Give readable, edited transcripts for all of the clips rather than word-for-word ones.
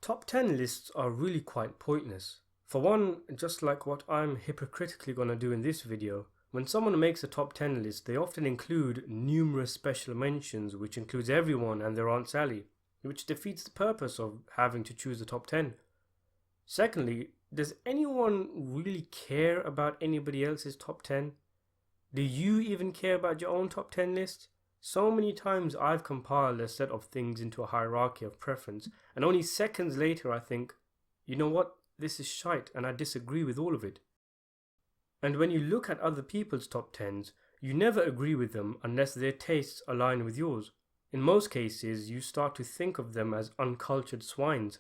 Top 10 lists are really quite pointless. For one, just like what I'm hypocritically gonna do in this video, when someone makes a top 10 list, they often include numerous special mentions, which includes everyone and their Aunt Sally, which defeats the purpose of having to choose the top 10. Secondly, does anyone really care about anybody else's top 10? Do you even care about your own top 10 list? So many times I've compiled a set of things into a hierarchy of preference, and only seconds later I think, you know what, this is shite and I disagree with all of it. And when you look at other people's top 10s, you never agree with them unless their tastes align with yours. In most cases, you start to think of them as uncultured swines.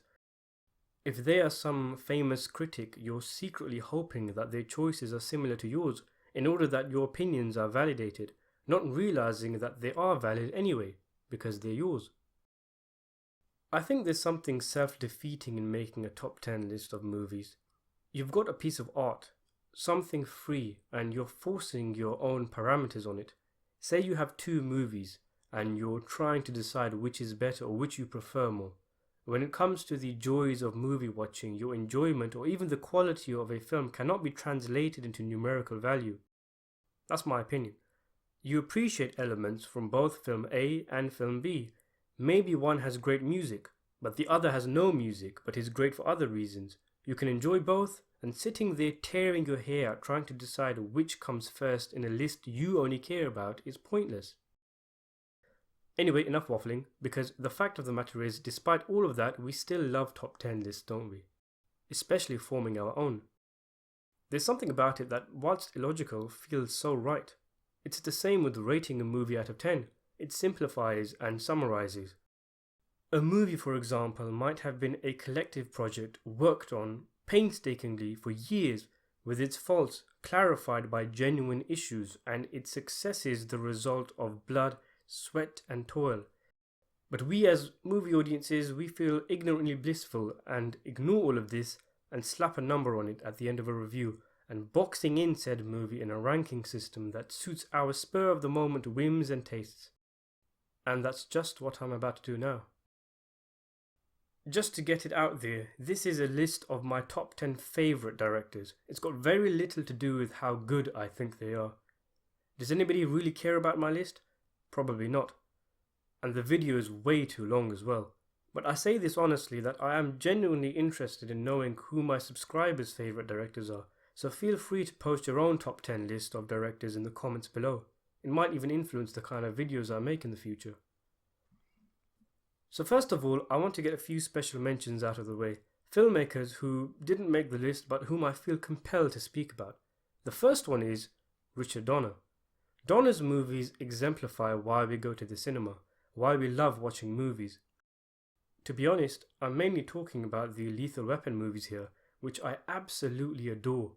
If they are some famous critic, you're secretly hoping that their choices are similar to yours in order that your opinions are validated, not realizing that they are valid anyway, because they're yours. I think there's something self-defeating in making a top 10 list of movies. You've got a piece of art, something free, and you're forcing your own parameters on it. Say you have two movies, and you're trying to decide which is better or which you prefer more. When it comes to the joys of movie watching, your enjoyment or even the quality of a film cannot be translated into numerical value. That's my opinion. You appreciate elements from both film A and film B. Maybe one has great music, but the other has no music, but is great for other reasons. You can enjoy both, and sitting there tearing your hair out trying to decide which comes first in a list you only care about is pointless. Anyway, enough waffling, because the fact of the matter is, despite all of that, we still love top 10 lists, don't we? Especially forming our own. There's something about it that, whilst illogical, feels so right. It's the same with rating a movie out of 10. It simplifies and summarizes. A movie, for example, might have been a collective project worked on painstakingly for years, with its faults clarified by genuine issues and its successes the result of blood, sweat and toil. But we as movie audiences, we feel ignorantly blissful and ignore all of this and slap a number on it at the end of a review, and boxing in said movie in a ranking system that suits our spur of the moment whims and tastes. And that's just what I'm about to do now. Just to get it out there, this is a list of my top 10 favourite directors. It's got very little to do with how good I think they are. Does anybody really care about my list? Probably not. And the video is way too long as well. But I say this honestly that I am genuinely interested in knowing who my subscribers' favourite directors are. So feel free to post your own top 10 list of directors in the comments below. It might even influence the kind of videos I make in the future. So first of all, I want to get a few special mentions out of the way. Filmmakers who didn't make the list but whom I feel compelled to speak about. The first one is Richard Donner. Donner's movies exemplify why we go to the cinema, why we love watching movies. To be honest, I'm mainly talking about the Lethal Weapon movies here, which I absolutely adore.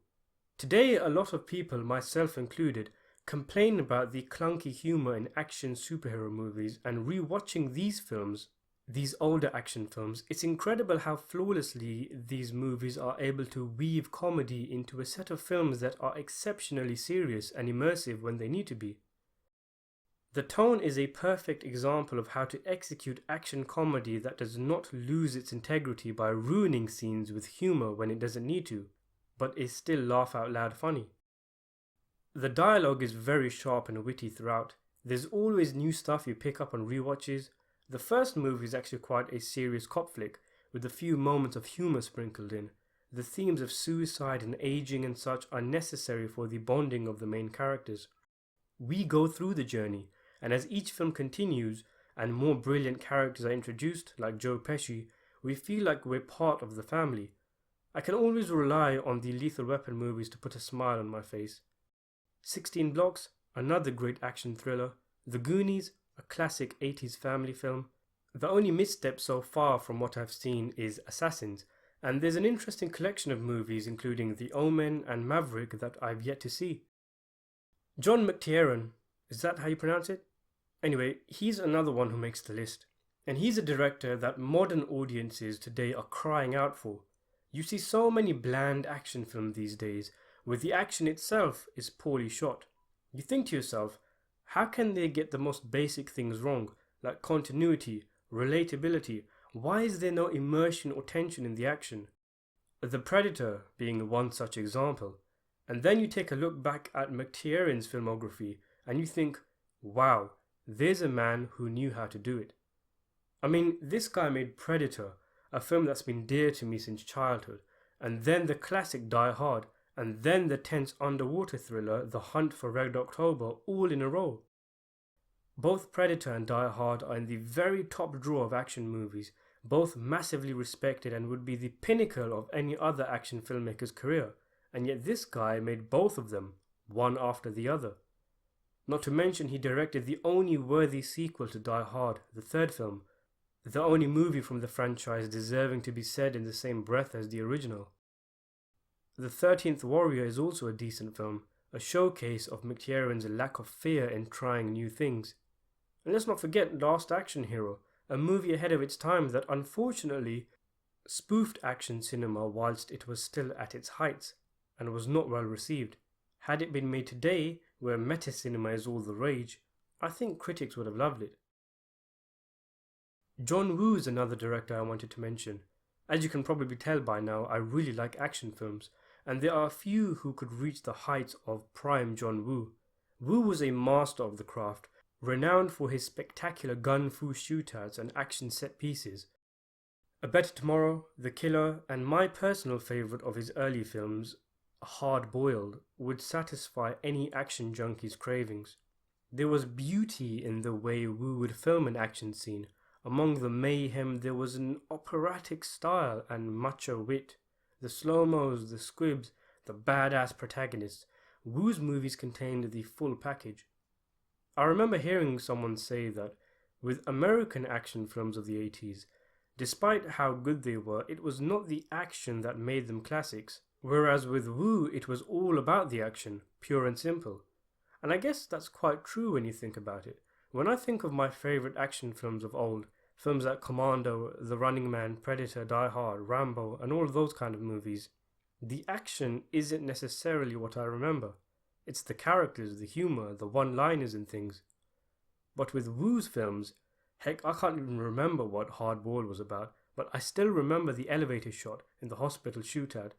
Today, a lot of people, myself included, complain about the clunky humour in action superhero movies, and rewatching these films, these older action films, it's incredible how flawlessly these movies are able to weave comedy into a set of films that are exceptionally serious and immersive when they need to be. The Tone is a perfect example of how to execute action comedy that does not lose its integrity by ruining scenes with humour when it doesn't need to, but is still laugh out loud funny. The dialogue is very sharp and witty throughout. There's always new stuff you pick up on rewatches. The first movie is actually quite a serious cop flick, with a few moments of humour sprinkled in. The themes of suicide and aging and such are necessary for the bonding of the main characters. We go through the journey, and as each film continues and more brilliant characters are introduced, like Joe Pesci, we feel like we're part of the family. I can always rely on the Lethal Weapon movies to put a smile on my face. 16 Blocks, another great action thriller. The Goonies, a classic 80s family film. The only misstep so far from what I've seen is Assassins, and there's an interesting collection of movies including The Omen and Maverick that I've yet to see. John McTiernan, is that how you pronounce it? Anyway, he's another one who makes the list, and he's a director that modern audiences today are crying out for. You see so many bland action films these days, where the action itself is poorly shot. You think to yourself, how can they get the most basic things wrong, like continuity, relatability, Why is there no immersion or tension in the action? The Predator being one such example. And then you take a look back at McTiernan filmography and you think, wow, there's a man who knew how to do it. I mean, this guy made Predator, a film that's been dear to me since childhood, and then the classic Die Hard, and then the tense underwater thriller The Hunt for Red October, all in a row. Both Predator and Die Hard are in the very top drawer of action movies, both massively respected and would be the pinnacle of any other action filmmaker's career, and yet this guy made both of them, one after the other. Not to mention he directed the only worthy sequel to Die Hard, the third film, the only movie from the franchise deserving to be said in the same breath as the original. The 13th Warrior is also a decent film, a showcase of McTiernan's lack of fear in trying new things. And let's not forget Last Action Hero, a movie ahead of its time that unfortunately spoofed action cinema whilst it was still at its heights and was not well received. Had it been made today, where meta cinema is all the rage, I think critics would have loved it. John Woo is another director I wanted to mention. As you can probably tell by now, I really like action films, and there are a few who could reach the heights of prime John Woo. Woo was a master of the craft, renowned for his spectacular gun-fu shootouts and action set pieces. A Better Tomorrow, The Killer, and my personal favourite of his early films, Hard Boiled, would satisfy any action junkie's cravings. There was beauty in the way Woo would film an action scene. Among the mayhem there was an operatic style and macho wit. The slow-mos, the squibs, the badass protagonists. Woo's movies contained the full package. I remember hearing someone say that with American action films of the 80s, despite how good they were, it was not the action that made them classics, whereas with Woo it was all about the action, pure and simple. And I guess that's quite true when you think about it. When I think of my favourite action films of old, films like Commando, The Running Man, Predator, Die Hard, Rambo, and all those kind of movies, the action isn't necessarily what I remember. It's the characters, the humour, the one-liners and things. But with Woo's films, heck, I can't even remember what Hard Boiled was about, but I still remember the elevator shot in the hospital shootout,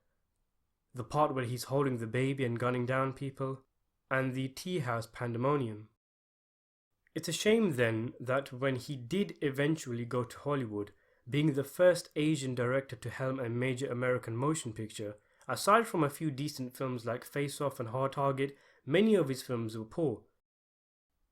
the part where he's holding the baby and gunning down people, and the tea house pandemonium. It's a shame then that when he did eventually go to Hollywood, being the first Asian director to helm a major American motion picture, aside from a few decent films like Face Off and Hard Target, many of his films were poor.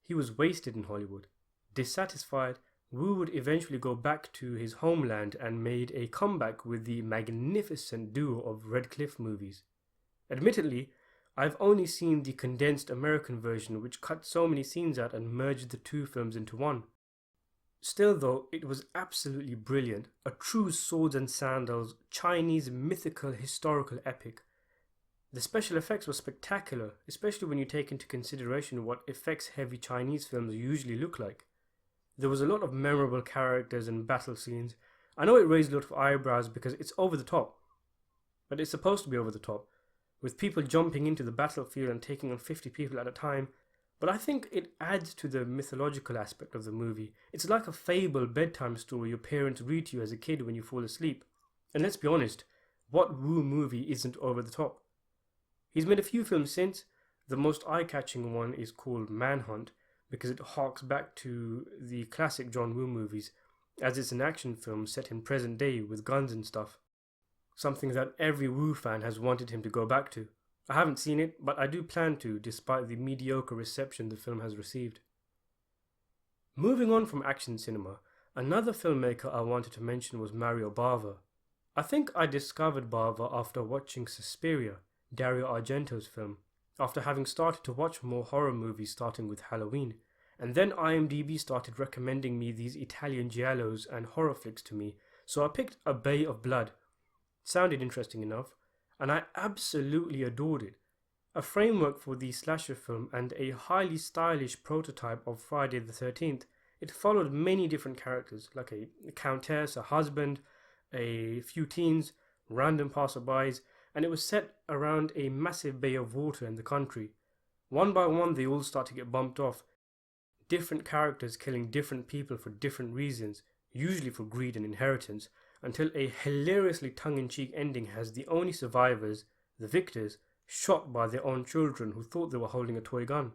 He was wasted in Hollywood. Dissatisfied, Woo would eventually go back to his homeland and made a comeback with the magnificent duo of Red Cliff movies. Admittedly, I've only seen the condensed American version which cut so many scenes out and merged the two films into one. Still though, it was absolutely brilliant, a true swords and sandals, Chinese mythical historical epic. The special effects were spectacular, especially when you take into consideration what effects-heavy Chinese films usually look like. There was a lot of memorable characters and battle scenes. I know it raised a lot of eyebrows because it's over the top, but it's supposed to be over the top, with people jumping into the battlefield and taking on 50 people at a time, but I think it adds to the mythological aspect of the movie. It's like a fable bedtime story your parents read to you as a kid when you fall asleep. And let's be honest, what Woo movie isn't over the top? He's made a few films since. The most eye-catching one is called Manhunt, because it harks back to the classic John Woo movies, as it's an action film set in present day with guns and stuff. Something that every Woo fan has wanted him to go back to. I haven't seen it, but I do plan to, despite the mediocre reception the film has received. Moving on from action cinema, another filmmaker I wanted to mention was Mario Bava. I think I discovered Bava after watching Suspiria, Dario Argento's film, after having started to watch more horror movies starting with Halloween, and then IMDb started recommending me these Italian giallos and horror flicks to me, so I picked A Bay of Blood. Sounded interesting enough, and I absolutely adored it. A framework for the slasher film and a highly stylish prototype of Friday the 13th, it followed many different characters, like a countess, a husband, a few teens, random passerbys, and it was set around a massive bay of water in the country. One by one they all start to get bumped off, different characters killing different people for different reasons, usually for greed and inheritance, until a hilariously tongue-in-cheek ending has the only survivors, the victors, shot by their own children who thought they were holding a toy gun.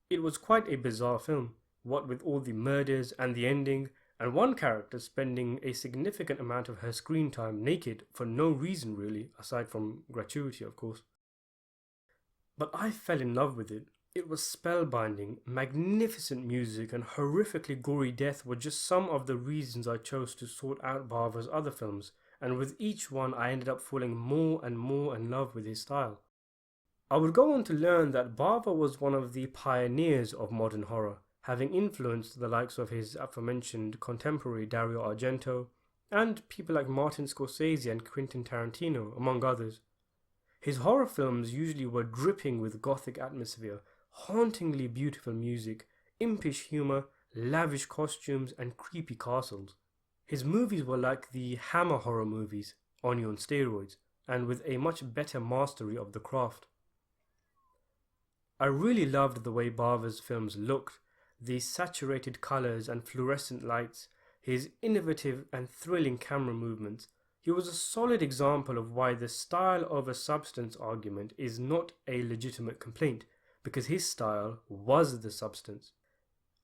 It was quite a bizarre film, what with all the murders and the ending, and one character spending a significant amount of her screen time naked for no reason really, aside from gratuity of course. But I fell in love with it. It was spellbinding, magnificent music and horrifically gory death were just some of the reasons I chose to sort out Bava's other films, and with each one I ended up falling more and more in love with his style. I would go on to learn that Bava was one of the pioneers of modern horror, having influenced the likes of his aforementioned contemporary Dario Argento, and people like Martin Scorsese and Quentin Tarantino, among others. His horror films usually were dripping with gothic atmosphere, hauntingly beautiful music, impish humour, lavish costumes and creepy castles. His movies were like the Hammer horror movies, only on steroids, and with a much better mastery of the craft. I really loved the way Bava's films looked, the saturated colours and fluorescent lights, his innovative and thrilling camera movements. He was a solid example of why the style over substance argument is not a legitimate complaint, because his style was the substance.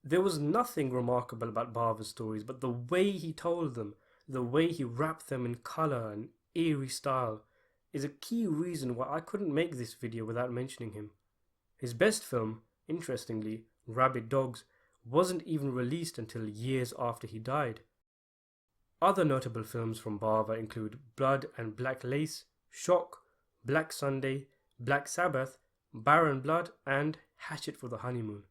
There was nothing remarkable about Bava's stories, but the way he told them, the way he wrapped them in colour and eerie style, is a key reason why I couldn't make this video without mentioning him. His best film, interestingly, Rabid Dogs, wasn't even released until years after he died. Other notable films from Bava include Blood and Black Lace, Shock, Black Sunday, Black Sabbath, Barren Blood, and Hatchet for the Honeymoon.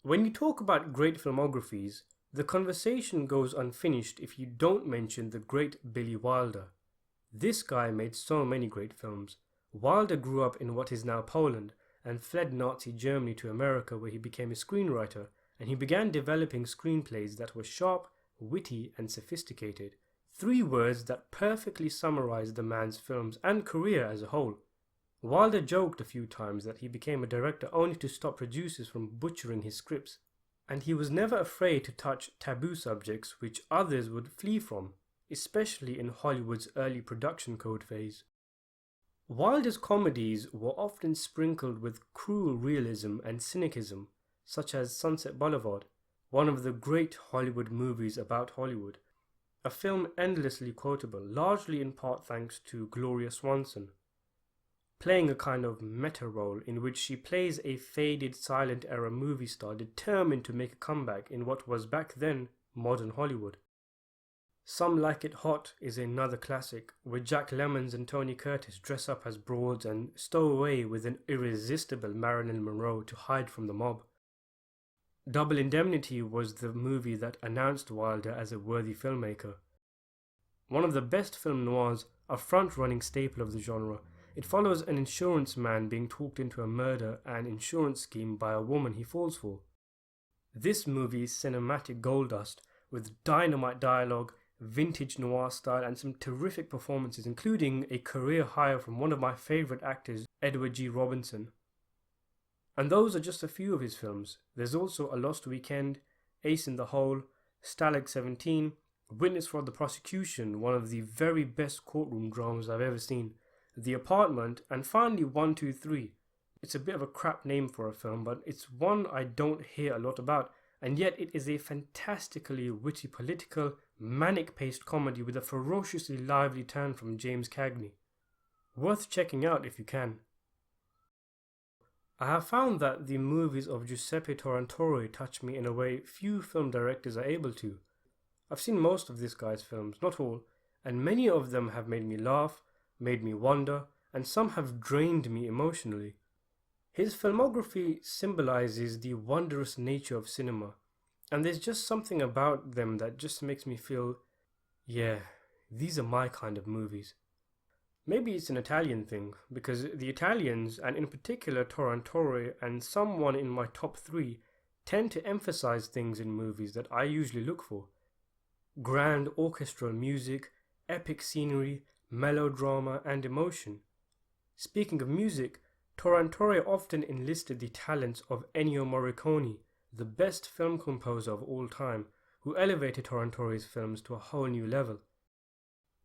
When you talk about great filmographies, the conversation goes unfinished if you don't mention the great Billy Wilder. This guy made so many great films. Wilder grew up in what is now Poland and fled Nazi Germany to America, where he became a screenwriter, and he began developing screenplays that were sharp, witty and sophisticated. 3 words that perfectly summarize the man's films and career as a whole. Wilder joked a few times that he became a director only to stop producers from butchering his scripts, and he was never afraid to touch taboo subjects which others would flee from, especially in Hollywood's early production code phase. Wilder's comedies were often sprinkled with cruel realism and cynicism, such as Sunset Boulevard, one of the great Hollywood movies about Hollywood, a film endlessly quotable, largely in part thanks to Gloria Swanson, playing a kind of meta role in which she plays a faded silent era movie star determined to make a comeback in what was back then modern Hollywood. Some Like It Hot is another classic, where Jack Lemmon and Tony Curtis dress up as broads and stow away with an irresistible Marilyn Monroe to hide from the mob. Double Indemnity was the movie that announced Wilder as a worthy filmmaker. One of the best film noirs, a front-running staple of the genre, it follows an insurance man being talked into a murder and insurance scheme by a woman he falls for. This movie is cinematic gold dust, with dynamite dialogue, vintage noir style and some terrific performances, including a career hire from one of my favourite actors, Edward G. Robinson. And those are just a few of his films. There's also A Lost Weekend, Ace in the Hole, Stalag 17, Witness for the Prosecution, one of the very best courtroom dramas I've ever seen, The Apartment, and finally 123. It's a bit of a crap name for a film, but it's one I don't hear a lot about, and yet it is a fantastically witty political, manic-paced comedy with a ferociously lively turn from James Cagney. Worth checking out if you can. I have found that the movies of Giuseppe Tornatore touch me in a way few film directors are able to. I've seen most of this guy's films, not all, and many of them have made me laugh, made me wonder, and some have drained me emotionally. His filmography symbolizes the wondrous nature of cinema, and there's just something about them that just makes me feel, yeah, these are my kind of movies. Maybe it's an Italian thing, because the Italians, and in particular Tornatore and someone in my top 3, tend to emphasize things in movies that I usually look for. Grand orchestral music, epic scenery, melodrama and emotion. Speaking of music, Tornatore often enlisted the talents of Ennio Morricone, the best film composer of all time, who elevated Torontore's films to a whole new level.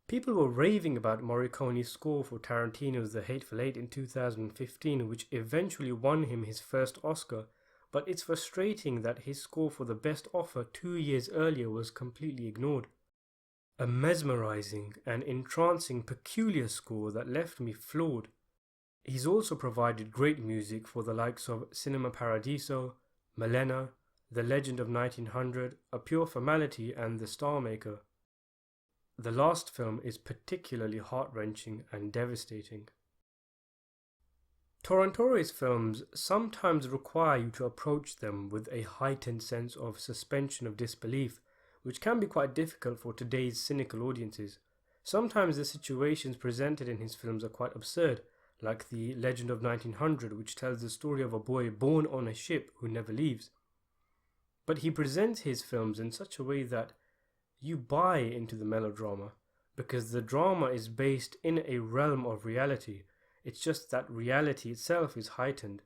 People were raving about Morricone's score for Tarantino's The Hateful Eight in 2015, which eventually won him his first Oscar, but it's frustrating that his score for The Best Offer 2 years earlier was completely ignored. A mesmerizing and entrancing peculiar score that left me floored. He's also provided great music for the likes of Cinema Paradiso, Malena, The Legend of 1900, A Pure Formality and The Star Maker. The last film is particularly heart-wrenching and devastating. Torontore's films sometimes require you to approach them with a heightened sense of suspension of disbelief, which can be quite difficult for today's cynical audiences. Sometimes the situations presented in his films are quite absurd, like The Legend of 1900, which tells the story of a boy born on a ship who never leaves. But he presents his films in such a way that you buy into the melodrama, because the drama is based in a realm of reality. It's just that reality itself is heightened.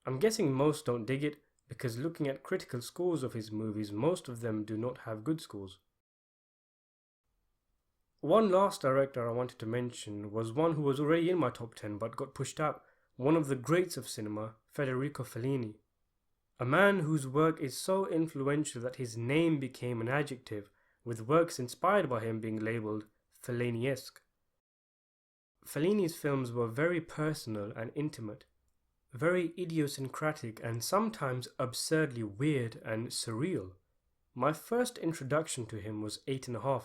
I'm guessing most don't dig it, because looking at critical scores of his movies, most of them do not have good scores. One last director I wanted to mention was one who was already in my top 10 but got pushed out, one of the greats of cinema, Federico Fellini. A man whose work is so influential that his name became an adjective, with works inspired by him being labelled Fellini-esque. Fellini's films were very personal and intimate, very idiosyncratic and sometimes absurdly weird and surreal. My first introduction to him was 8½,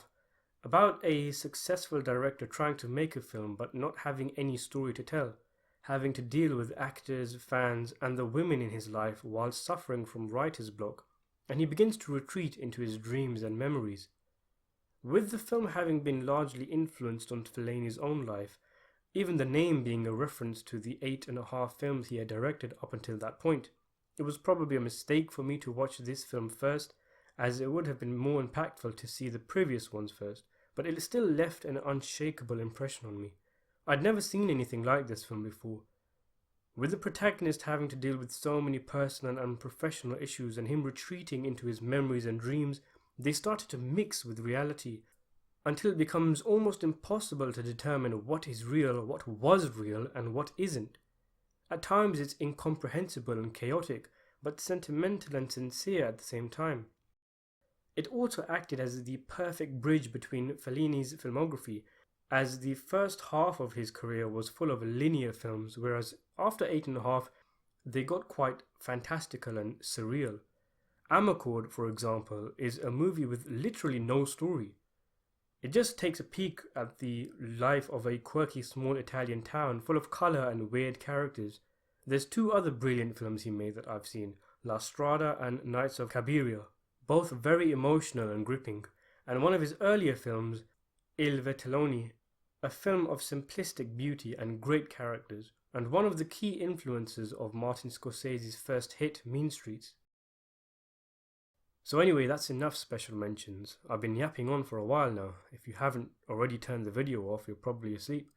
about a successful director trying to make a film but not having any story to tell, having to deal with actors, fans and the women in his life while suffering from writer's block, and he begins to retreat into his dreams and memories. With the film having been largely influenced on Fellini's own life, even the name being a reference to the 8½ films he had directed up until that point, it was probably a mistake for me to watch this film first, as it would have been more impactful to see the previous ones first, but it still left an unshakable impression on me. I'd never seen anything like this film before. With the protagonist having to deal with so many personal and professional issues and him retreating into his memories and dreams, they started to mix with reality until it becomes almost impossible to determine what is real, what was real and what isn't. At times it's incomprehensible and chaotic, but sentimental and sincere at the same time. It also acted as the perfect bridge between Fellini's filmography, as the first half of his career was full of linear films, whereas after 8½, they got quite fantastical and surreal. Amarcord, for example, is a movie with literally no story. It just takes a peek at the life of a quirky small Italian town full of colour and weird characters. There's 2 other brilliant films he made that I've seen, La Strada and Nights of Cabiria, both very emotional and gripping, and one of his earlier films, Il Vetellone, a film of simplistic beauty and great characters, and one of the key influences of Martin Scorsese's first hit, Mean Streets. So anyway, that's enough special mentions. I've been yapping on for a while now. If you haven't already turned the video off, you're probably asleep.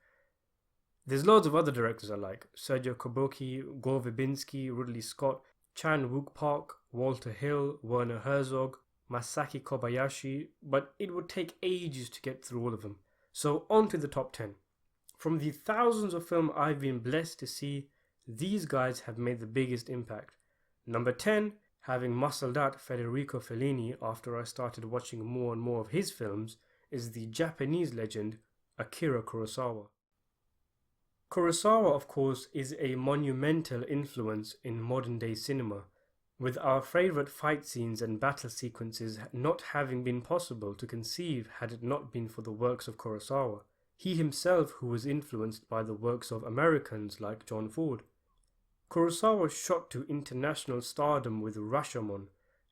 There's loads of other directors I like: Sergio Kurosawa, Gore Verbinski, Ridley Scott, Chan Wook Park, Walter Hill, Werner Herzog, Masaki Kobayashi, but it would take ages to get through all of them. So on to the top 10. From the thousands of films I've been blessed to see, these guys have made the biggest impact. Number 10, having muscled out Federico Fellini after I started watching more and more of his films, is the Japanese legend Akira Kurosawa. Kurosawa, of course, is a monumental influence in modern day cinema, with our favourite fight scenes and battle sequences not having been possible to conceive had it not been for the works of Kurosawa, he himself who was influenced by the works of Americans like John Ford. Kurosawa shot to international stardom with Rashomon,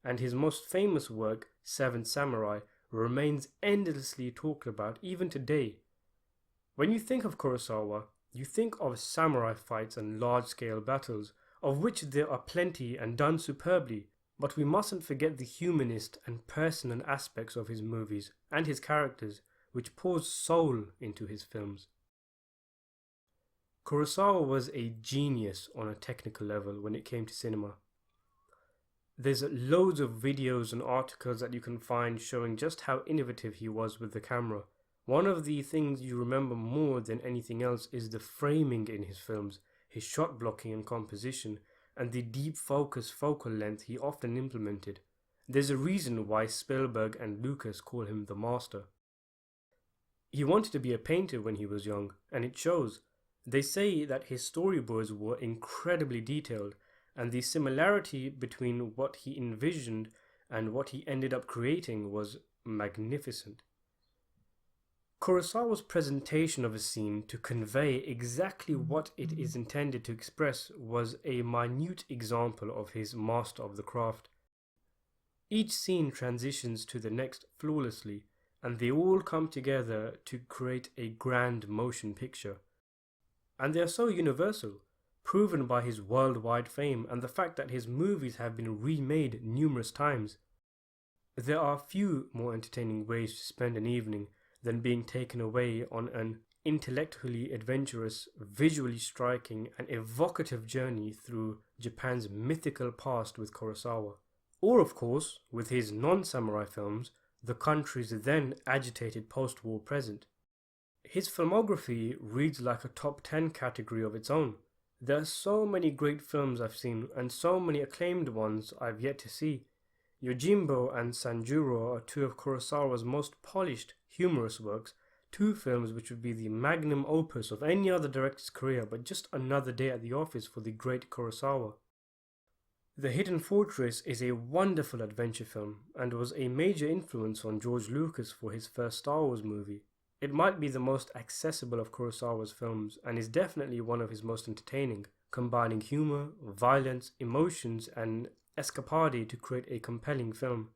and his most famous work, Seven Samurai, remains endlessly talked about even today. When you think of Kurosawa, you think of samurai fights and large-scale battles, of which there are plenty and done superbly, but we mustn't forget the humanist and personal aspects of his movies and his characters, which pours soul into his films. Kurosawa was a genius on a technical level when it came to cinema. There's loads of videos and articles that you can find showing just how innovative he was with the camera. One of the things you remember more than anything else is the framing in his films, his shot blocking and composition, and the deep focus focal length he often implemented. There's a reason why Spielberg and Lucas call him the master. He wanted to be a painter when he was young, and it shows. They say that his storyboards were incredibly detailed, and the similarity between what he envisioned and what he ended up creating was magnificent. Kurosawa's presentation of a scene to convey exactly what it is intended to express was a minute example of his master of the craft. Each scene transitions to the next flawlessly, and they all come together to create a grand motion picture. And they are so universal, proven by his worldwide fame and the fact that his movies have been remade numerous times. There are few more entertaining ways to spend an evening than being taken away on an intellectually adventurous, visually striking and evocative journey through Japan's mythical past with Kurosawa. Or of course, with his non-samurai films, the country's then agitated post-war present. His filmography reads like a top 10 category of its own. There are so many great films I've seen and so many acclaimed ones I've yet to see. Yojimbo and Sanjuro are two of Kurosawa's most polished, humorous works, two films which would be the magnum opus of any other director's career, but just another day at the office for the great Kurosawa. The Hidden Fortress is a wonderful adventure film and was a major influence on George Lucas for his first Star Wars movie. It might be the most accessible of Kurosawa's films and is definitely one of his most entertaining, combining humor, violence, emotions and escapade to create a compelling film.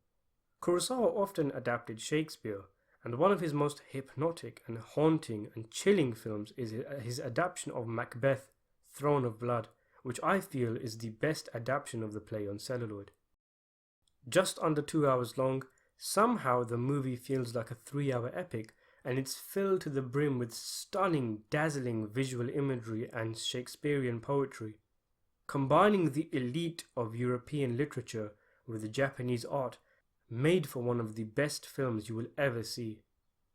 Kurosawa often adapted Shakespeare, and one of his most hypnotic and haunting and chilling films is his adaptation of Macbeth, Throne of Blood, which I feel is the best adaptation of the play on celluloid. Just under 2 hours long, somehow the movie feels like a 3-hour epic, and it's filled to the brim with stunning, dazzling visual imagery and Shakespearean poetry. Combining the elite of European literature with the Japanese art, made for one of the best films you will ever see.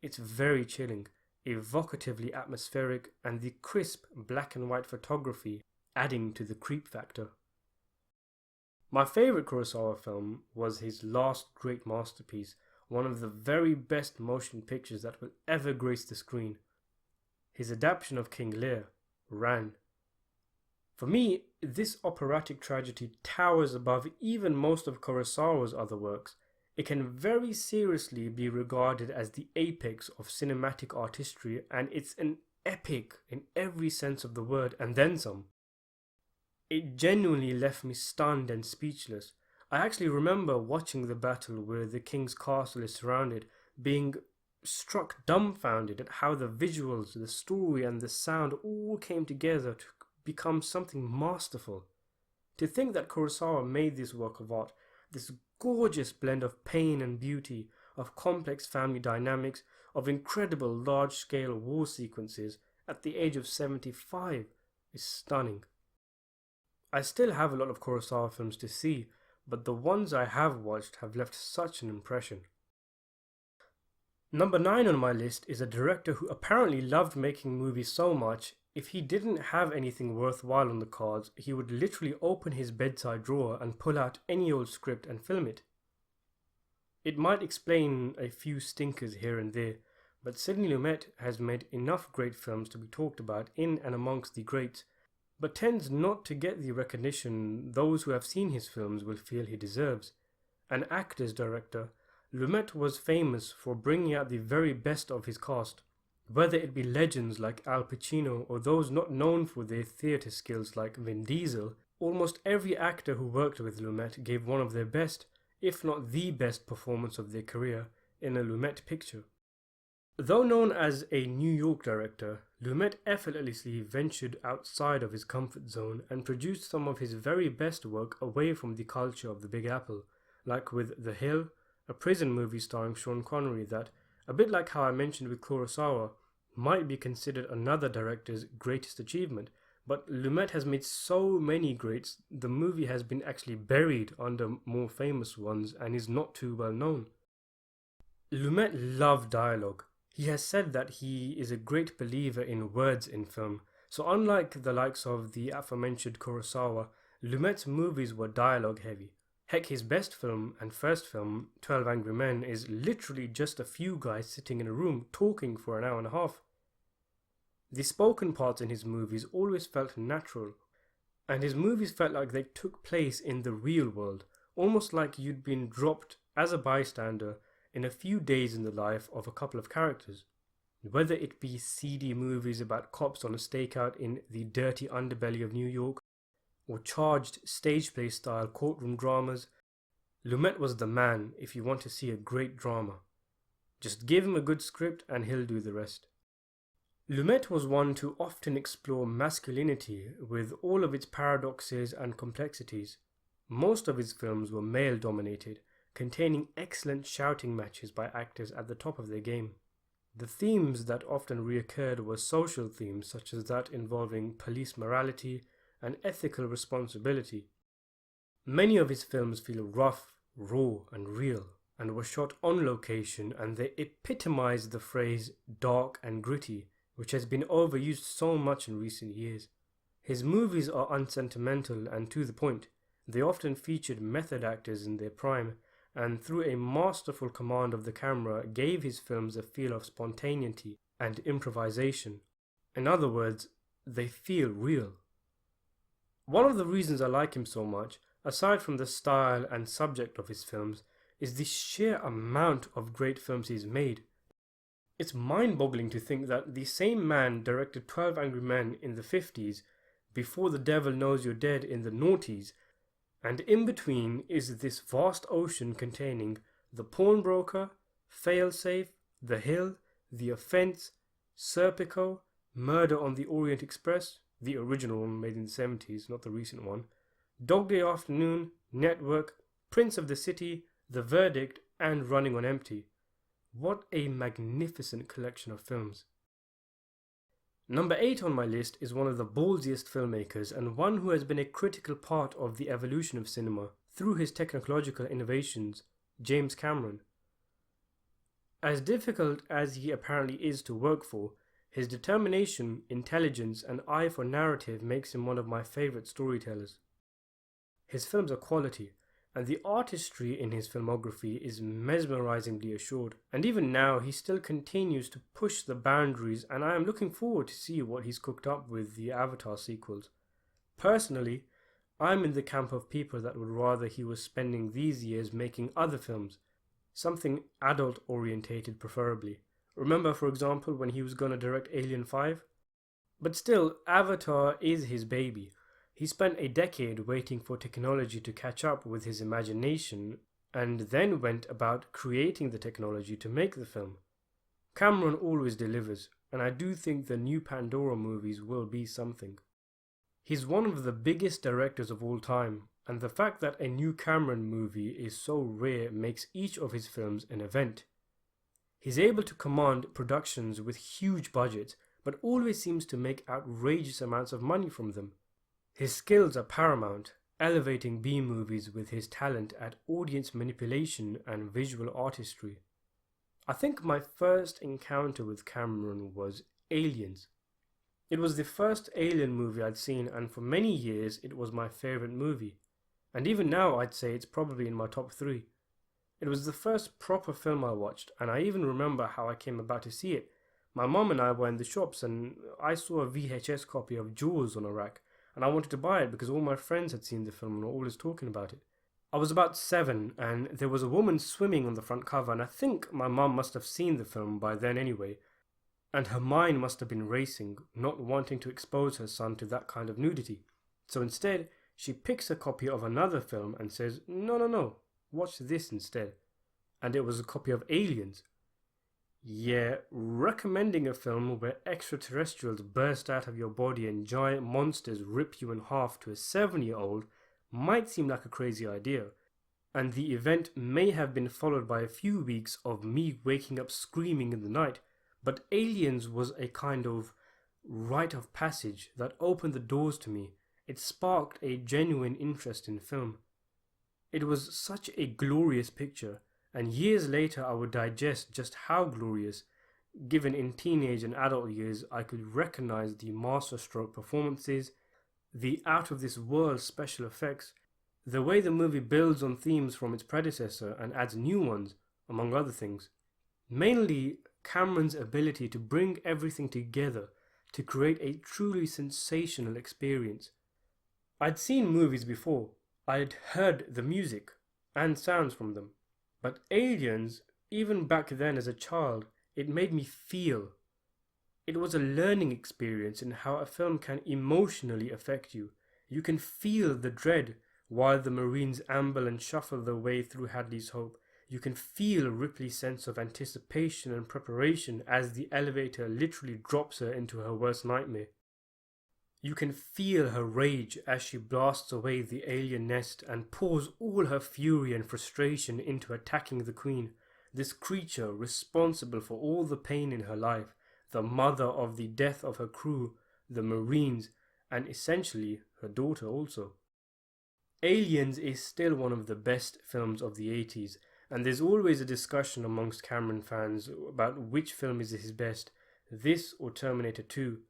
It's very chilling, evocatively atmospheric, and the crisp black and white photography adding to the creep factor. My favourite Kurosawa film was his last great masterpiece, one of the very best motion pictures that will ever grace the screen. His adaptation of King Lear, Ran. For me, this operatic tragedy towers above even most of Kurosawa's other works. It can very seriously be regarded as the apex of cinematic artistry, and it's an epic in every sense of the word, and then some. It genuinely left me stunned and speechless. I actually remember watching the battle where the king's castle is surrounded, being struck dumbfounded at how the visuals, the story and the sound all came together to become something masterful. To think that Kurosawa made this work of art, this gorgeous blend of pain and beauty, of complex family dynamics, of incredible large-scale war sequences at the age of 75 is stunning. I still have a lot of Kurosawa films to see, but the ones I have watched have left such an impression. Number 9 on my list is a director who apparently loved making movies so much, if he didn't have anything worthwhile on the cards, he would literally open his bedside drawer and pull out any old script and film it. It might explain a few stinkers here and there, but Sidney Lumet has made enough great films to be talked about in and amongst the greats, but tends not to get the recognition those who have seen his films will feel he deserves. An actor's director, Lumet was famous for bringing out the very best of his cast, whether it be legends like Al Pacino or those not known for their theatre skills like Vin Diesel. Almost every actor who worked with Lumet gave one of their best, if not the best performance of their career in a Lumet picture. Though known as a New York director, Lumet effortlessly ventured outside of his comfort zone and produced some of his very best work away from the culture of the Big Apple, like with The Hill, a prison movie starring Sean Connery that, a bit like how I mentioned with Kurosawa, might be considered another director's greatest achievement, but Lumet has made so many greats, the movie has been actually buried under more famous ones and is not too well known. Lumet loved dialogue. He has said that he is a great believer in words in film, so unlike the likes of the aforementioned Kurosawa, Lumet's movies were dialogue heavy. Heck, his best film and first film, 12 Angry Men, is literally just a few guys sitting in a room talking for an hour and a half. The spoken parts in his movies always felt natural, and his movies felt like they took place in the real world, almost like you'd been dropped as a bystander in a few days in the life of a couple of characters. Whether it be seedy movies about cops on a stakeout in the dirty underbelly of New York, or charged stage play style courtroom dramas, Lumet was the man if you want to see a great drama. Just give him a good script and he'll do the rest. Lumet was one to often explore masculinity with all of its paradoxes and complexities. Most of his films were male dominated, containing excellent shouting matches by actors at the top of their game. The themes that often reoccurred were social themes such as that involving police morality and ethical responsibility. Many of his films feel rough, raw and real, and were shot on location, and they epitomize the phrase dark and gritty, which has been overused so much in recent years. His movies are unsentimental and to the point. They often featured method actors in their prime, and through a masterful command of the camera gave his films a feel of spontaneity and improvisation. In other words, they feel real. One of the reasons I like him so much, aside from the style and subject of his films, is the sheer amount of great films he's made. It's mind-boggling to think that the same man directed 12 Angry Men in the 50s, Before the Devil Knows You're Dead in the noughties, and in between is this vast ocean containing The Pawnbroker, Failsafe, The Hill, The Offence, Serpico, Murder on the Orient Express, the original one made in the 70s, not the recent one, Dog Day Afternoon, Network, Prince of the City, The Verdict, and Running on Empty. What a magnificent collection of films. Number 8 on my list is one of the ballsiest filmmakers and one who has been a critical part of the evolution of cinema through his technological innovations, James Cameron. As difficult as he apparently is to work for, his determination, intelligence, and eye for narrative makes him one of my favourite storytellers. His films are quality, and the artistry in his filmography is mesmerizingly assured, and even now he still continues to push the boundaries, and I am looking forward to see what he's cooked up with the Avatar sequels. Personally, I'm in the camp of people that would rather he was spending these years making other films, something adult orientated preferably. Remember, for example, when he was going to direct Alien 5? But still, Avatar is his baby. He spent a decade waiting for technology to catch up with his imagination and then went about creating the technology to make the film. Cameron always delivers, and I do think the new Pandora movies will be something. He's one of the biggest directors of all time, and the fact that a new Cameron movie is so rare makes each of his films an event. He's able to command productions with huge budgets, but always seems to make outrageous amounts of money from them. His skills are paramount, elevating B-movies with his talent at audience manipulation and visual artistry. I think my first encounter with Cameron was Aliens. It was the first Alien movie I'd seen, and for many years it was my favourite movie. And even now I'd say it's probably in my top 3. It was the first proper film I watched, and I even remember how I came about to see it. My mum and I were in the shops and I saw a VHS copy of Jaws on a rack, and I wanted to buy it because all my friends had seen the film and were always talking about it. I was about 7 and there was a woman swimming on the front cover, and I think my mum must have seen the film by then anyway, and her mind must have been racing, not wanting to expose her son to that kind of nudity. So instead, she picks a copy of another film and says, No, watch this instead. And it was a copy of Aliens. Yeah, recommending a film where extraterrestrials burst out of your body and giant monsters rip you in half to a 7-year-old might seem like a crazy idea, and the event may have been followed by a few weeks of me waking up screaming in the night, but Aliens was a kind of rite of passage that opened the doors to me. It sparked a genuine interest in film. It was such a glorious picture, and years later I would digest just how glorious, given in teenage and adult years I could recognize the masterstroke performances, the out-of-this-world special effects, the way the movie builds on themes from its predecessor and adds new ones, among other things. Mainly, Cameron's ability to bring everything together to create a truly sensational experience. I'd seen movies before, I'd heard the music and sounds from them, but Aliens, even back then as a child, it made me feel. It was a learning experience in how a film can emotionally affect you. You can feel the dread while the Marines amble and shuffle their way through Hadley's Hope. You can feel Ripley's sense of anticipation and preparation as the elevator literally drops her into her worst nightmare. You can feel her rage as she blasts away the alien nest and pours all her fury and frustration into attacking the Queen, this creature responsible for all the pain in her life, the mother of the death of her crew, the Marines, and essentially her daughter also. Aliens is still one of the best films of the 80s, and there's always a discussion amongst Cameron fans about which film is his best, this or Terminator 2.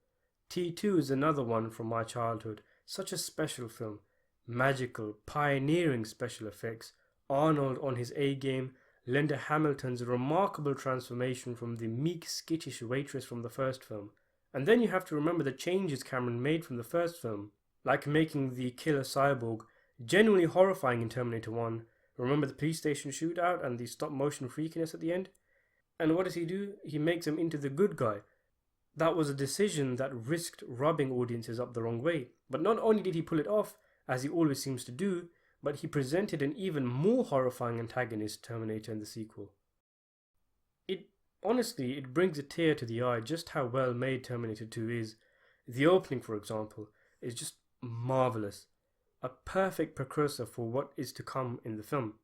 T2 is another one from my childhood, such a special film, magical, pioneering special effects, Arnold on his A-game, Linda Hamilton's remarkable transformation from the meek, skittish waitress from the first film. And then you have to remember the changes Cameron made from the first film, like making the killer cyborg genuinely horrifying in Terminator 1. Remember the police station shootout and the stop-motion freakiness at the end? And what does he do? He makes him into the good guy. That was a decision that risked rubbing audiences up the wrong way. But not only did he pull it off, as he always seems to do, but he presented an even more horrifying antagonist, Terminator, in the sequel. Honestly, it brings a tear to the eye just how well made Terminator 2 is. The opening, for example, is just marvellous. A perfect precursor for what is to come in the film.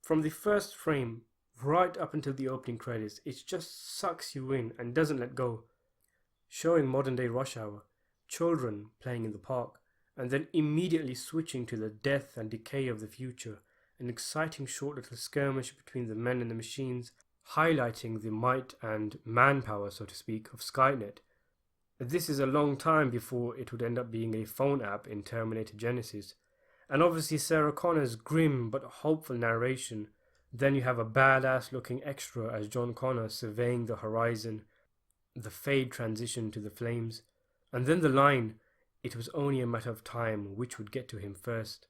From the first frame, right up until the opening credits, it just sucks you in and doesn't let go. Showing modern day rush hour, children playing in the park, and then immediately switching to the death and decay of the future, an exciting short little skirmish between the men and the machines, highlighting the might and manpower, so to speak, of Skynet. This is a long time before it would end up being a phone app in Terminator Genesis. And obviously Sarah Connor's grim but hopeful narration. Then you have a badass looking extra as John Connor surveying the horizon, the fade transition to the flames, and then the line, "It was only a matter of time which would get to him first."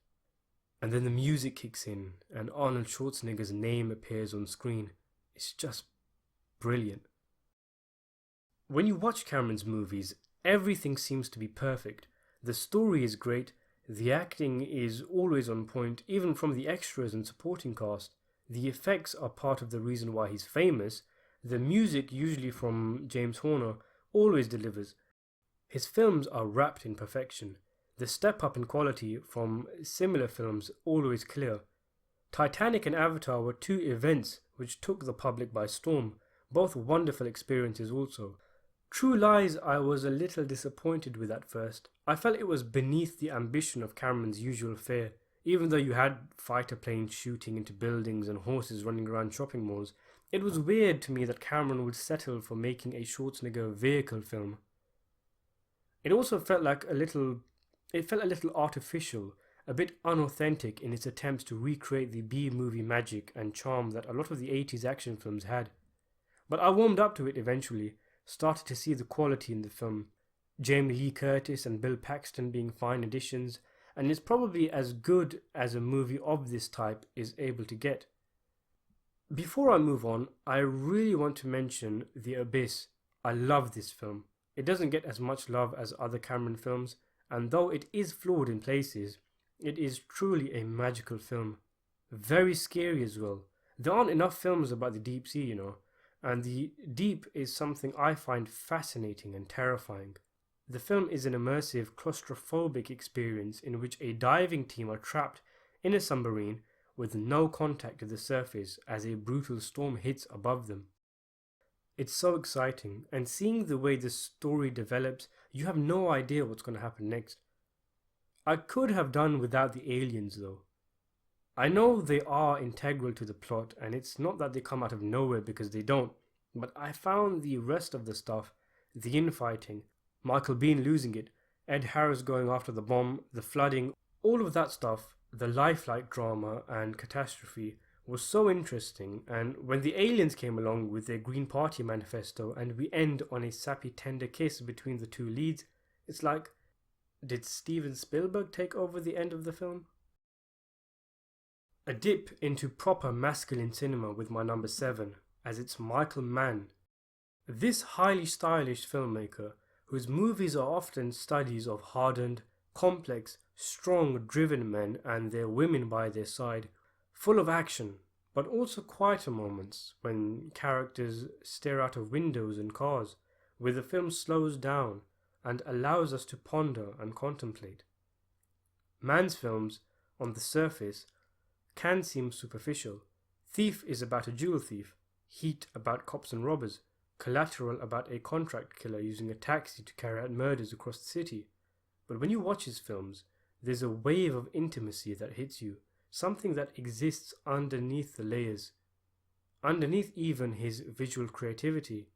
And then the music kicks in and Arnold Schwarzenegger's name appears on screen. It's just brilliant. When you watch Cameron's movies, everything seems to be perfect. The story is great, the acting is always on point, even from the extras and supporting cast. The effects are part of the reason why he's famous. The music, usually from James Horner, always delivers. His films are wrapped in perfection. The step up in quality from similar films always clear. Titanic and Avatar were two events which took the public by storm, both wonderful experiences also. True Lies I was a little disappointed with at first. I felt it was beneath the ambition of Cameron's usual fare, even though you had fighter planes shooting into buildings and horses running around shopping malls. It was weird to me that Cameron would settle for making a Schwarzenegger vehicle film. It also felt a little artificial, a bit unauthentic in its attempts to recreate the B-movie magic and charm that a lot of the 80s action films had. But I warmed up to it eventually, started to see the quality in the film, Jamie Lee Curtis and Bill Paxton being fine additions, and it's probably as good as a movie of this type is able to get. Before I move on, I really want to mention The Abyss. I love this film. It doesn't get as much love as other Cameron films, and though it is flawed in places, it is truly a magical film. Very scary as well. There aren't enough films about the deep sea, and the deep is something I find fascinating and terrifying. The film is an immersive, claustrophobic experience in which a diving team are trapped in a submarine with no contact to the surface as a brutal storm hits above them. It's so exciting, and seeing the way the story develops, you have no idea what's going to happen next. I could have done without the aliens though. I know they are integral to the plot, and it's not that they come out of nowhere, because they don't, but I found the rest of the stuff, the infighting, Michael Biehn losing it, Ed Harris going after the bomb, the flooding, all of that stuff, the lifelike drama and catastrophe was so interesting. And when the aliens came along with their Green Party manifesto and we end on a sappy tender kiss between the two leads, it's like, did Steven Spielberg take over the end of the film? A dip into proper masculine cinema with my number 7, as it's Michael Mann. This highly stylish filmmaker, whose movies are often studies of hardened, complex, strong, driven men and their women by their side, full of action, but also quieter moments when characters stare out of windows and cars, where the film slows down and allows us to ponder and contemplate. Mann's films, on the surface, can seem superficial. Thief is about a jewel thief, Heat about cops and robbers, Collateral about a contract killer using a taxi to carry out murders across the city. But when you watch his films, there's a wave of intimacy that hits you, something that exists underneath the layers, underneath even his visual creativity.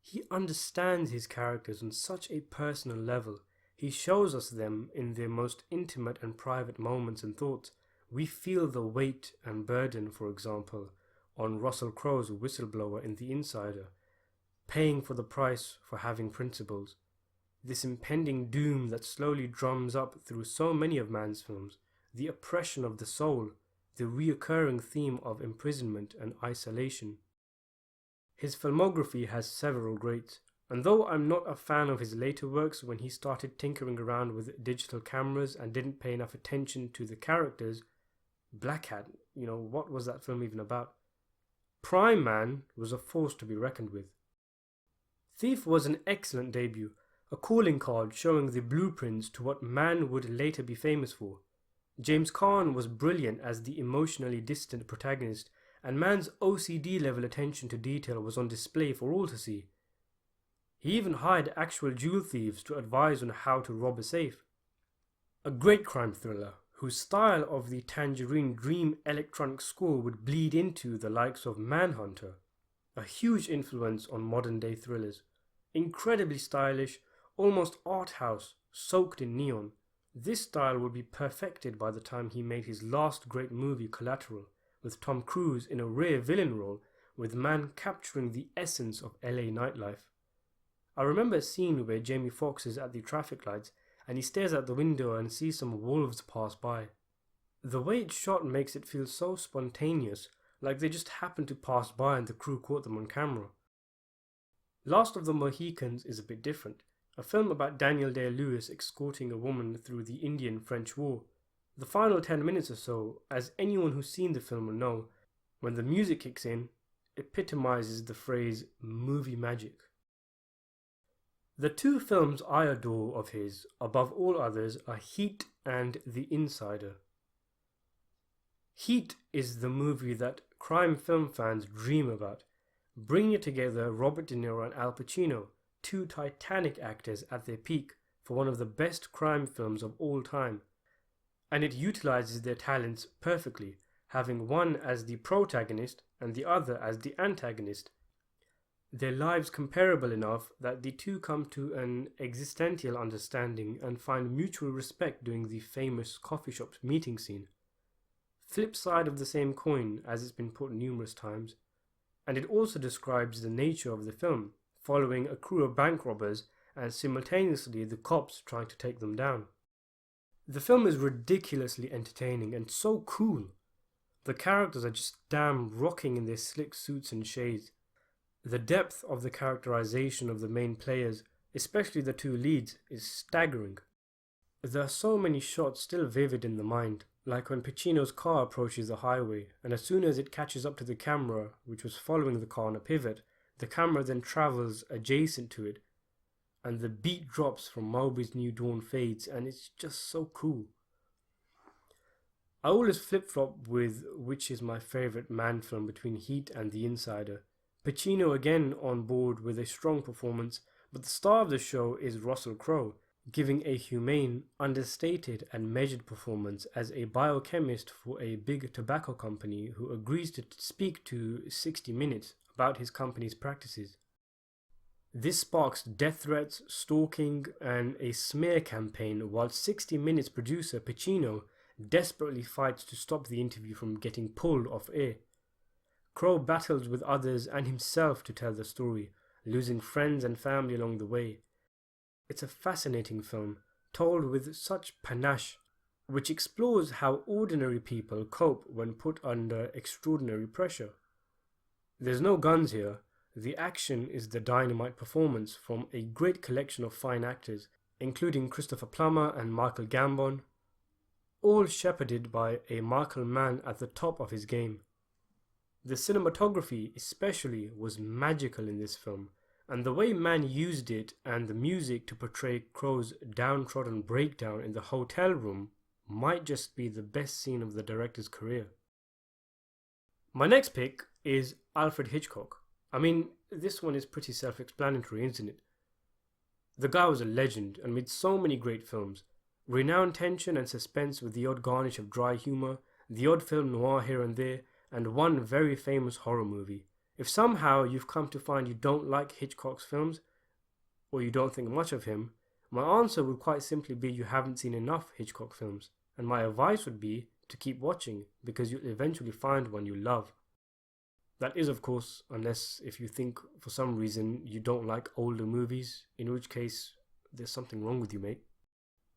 He understands his characters on such a personal level. He shows us them in their most intimate and private moments and thoughts. We feel the weight and burden, for example, on Russell Crowe's whistleblower in The Insider, paying for the price for having principles. This impending doom that slowly drums up through so many of Mann's films, the oppression of the soul, the reoccurring theme of imprisonment and isolation. His filmography has several greats, and though I'm not a fan of his later works when he started tinkering around with digital cameras and didn't pay enough attention to the characters, Black Hat, what was that film even about? Prime Man was a force to be reckoned with. Thief was an excellent debut, a calling card showing the blueprints to what Mann would later be famous for. James Caan was brilliant as the emotionally distant protagonist, and Mann's OCD level attention to detail was on display for all to see. He even hired actual jewel thieves to advise on how to rob a safe. A great crime thriller, whose style of the Tangerine Dream electronic score would bleed into the likes of Manhunter. A huge influence on modern day thrillers. Incredibly stylish, almost art house, soaked in neon. This style would be perfected by the time he made his last great movie, Collateral, with Tom Cruise in a rare villain role, with Mann capturing the essence of LA nightlife. I remember a scene where Jamie Foxx is at the traffic lights and he stares out the window and sees some wolves pass by. The way it's shot makes it feel so spontaneous, like they just happened to pass by and the crew caught them on camera. Last of the Mohicans is a bit different, a film about Daniel Day-Lewis escorting a woman through the Indian-French War. The final 10 minutes or so, as anyone who's seen the film will know, when the music kicks in, epitomizes the phrase movie magic. The two films I adore of his, above all others, are Heat and The Insider. Heat is the movie that crime film fans dream about, bringing together Robert De Niro and Al Pacino, two titanic actors at their peak for one of the best crime films of all time. And it utilizes their talents perfectly, having one as the protagonist and the other as the antagonist. Their lives comparable enough that the two come to an existential understanding and find mutual respect during the famous coffee shop meeting scene. Flip side of the same coin, as it's been put numerous times, and it also describes the nature of the film, following a crew of bank robbers and simultaneously the cops trying to take them down. The film is ridiculously entertaining and so cool. The characters are just damn rocking in their slick suits and shades. The depth of the characterization of the main players, especially the two leads, is staggering. There are so many shots still vivid in the mind, like when Pacino's car approaches the highway, and as soon as it catches up to the camera, which was following the car on a pivot, the camera then travels adjacent to it, and the beat drops from Mowgli's New Dawn fades, and it's just so cool. I always flip-flop with which is my favourite Mann film between Heat and The Insider, Pacino again on board with a strong performance, but the star of the show is Russell Crowe, giving a humane, understated and measured performance as a biochemist for a big tobacco company who agrees to speak to 60 Minutes about his company's practices. This sparks death threats, stalking and a smear campaign, while 60 Minutes producer Pacino desperately fights to stop the interview from getting pulled off air. Crowe battles with others and himself to tell the story, losing friends and family along the way. It's a fascinating film, told with such panache, which explores how ordinary people cope when put under extraordinary pressure. There's no guns here. The action is the dynamite performance from a great collection of fine actors, including Christopher Plummer and Michael Gambon, all shepherded by a Michael Mann at the top of his game. The cinematography especially was magical in this film, and the way Mann used it and the music to portray Crowe's downtrodden breakdown in the hotel room might just be the best scene of the director's career. My next pick is Alfred Hitchcock. I mean, this one is pretty self-explanatory, isn't it? The guy was a legend and made so many great films. Renowned tension and suspense with the odd garnish of dry humour, the odd film noir here and there, and one very famous horror movie. If somehow you've come to find you don't like Hitchcock's films, or you don't think much of him, my answer would quite simply be you haven't seen enough Hitchcock films, and my advice would be to keep watching, because you'll eventually find one you love. That is, of course, unless if you think for some reason you don't like older movies, in which case there's something wrong with you, mate.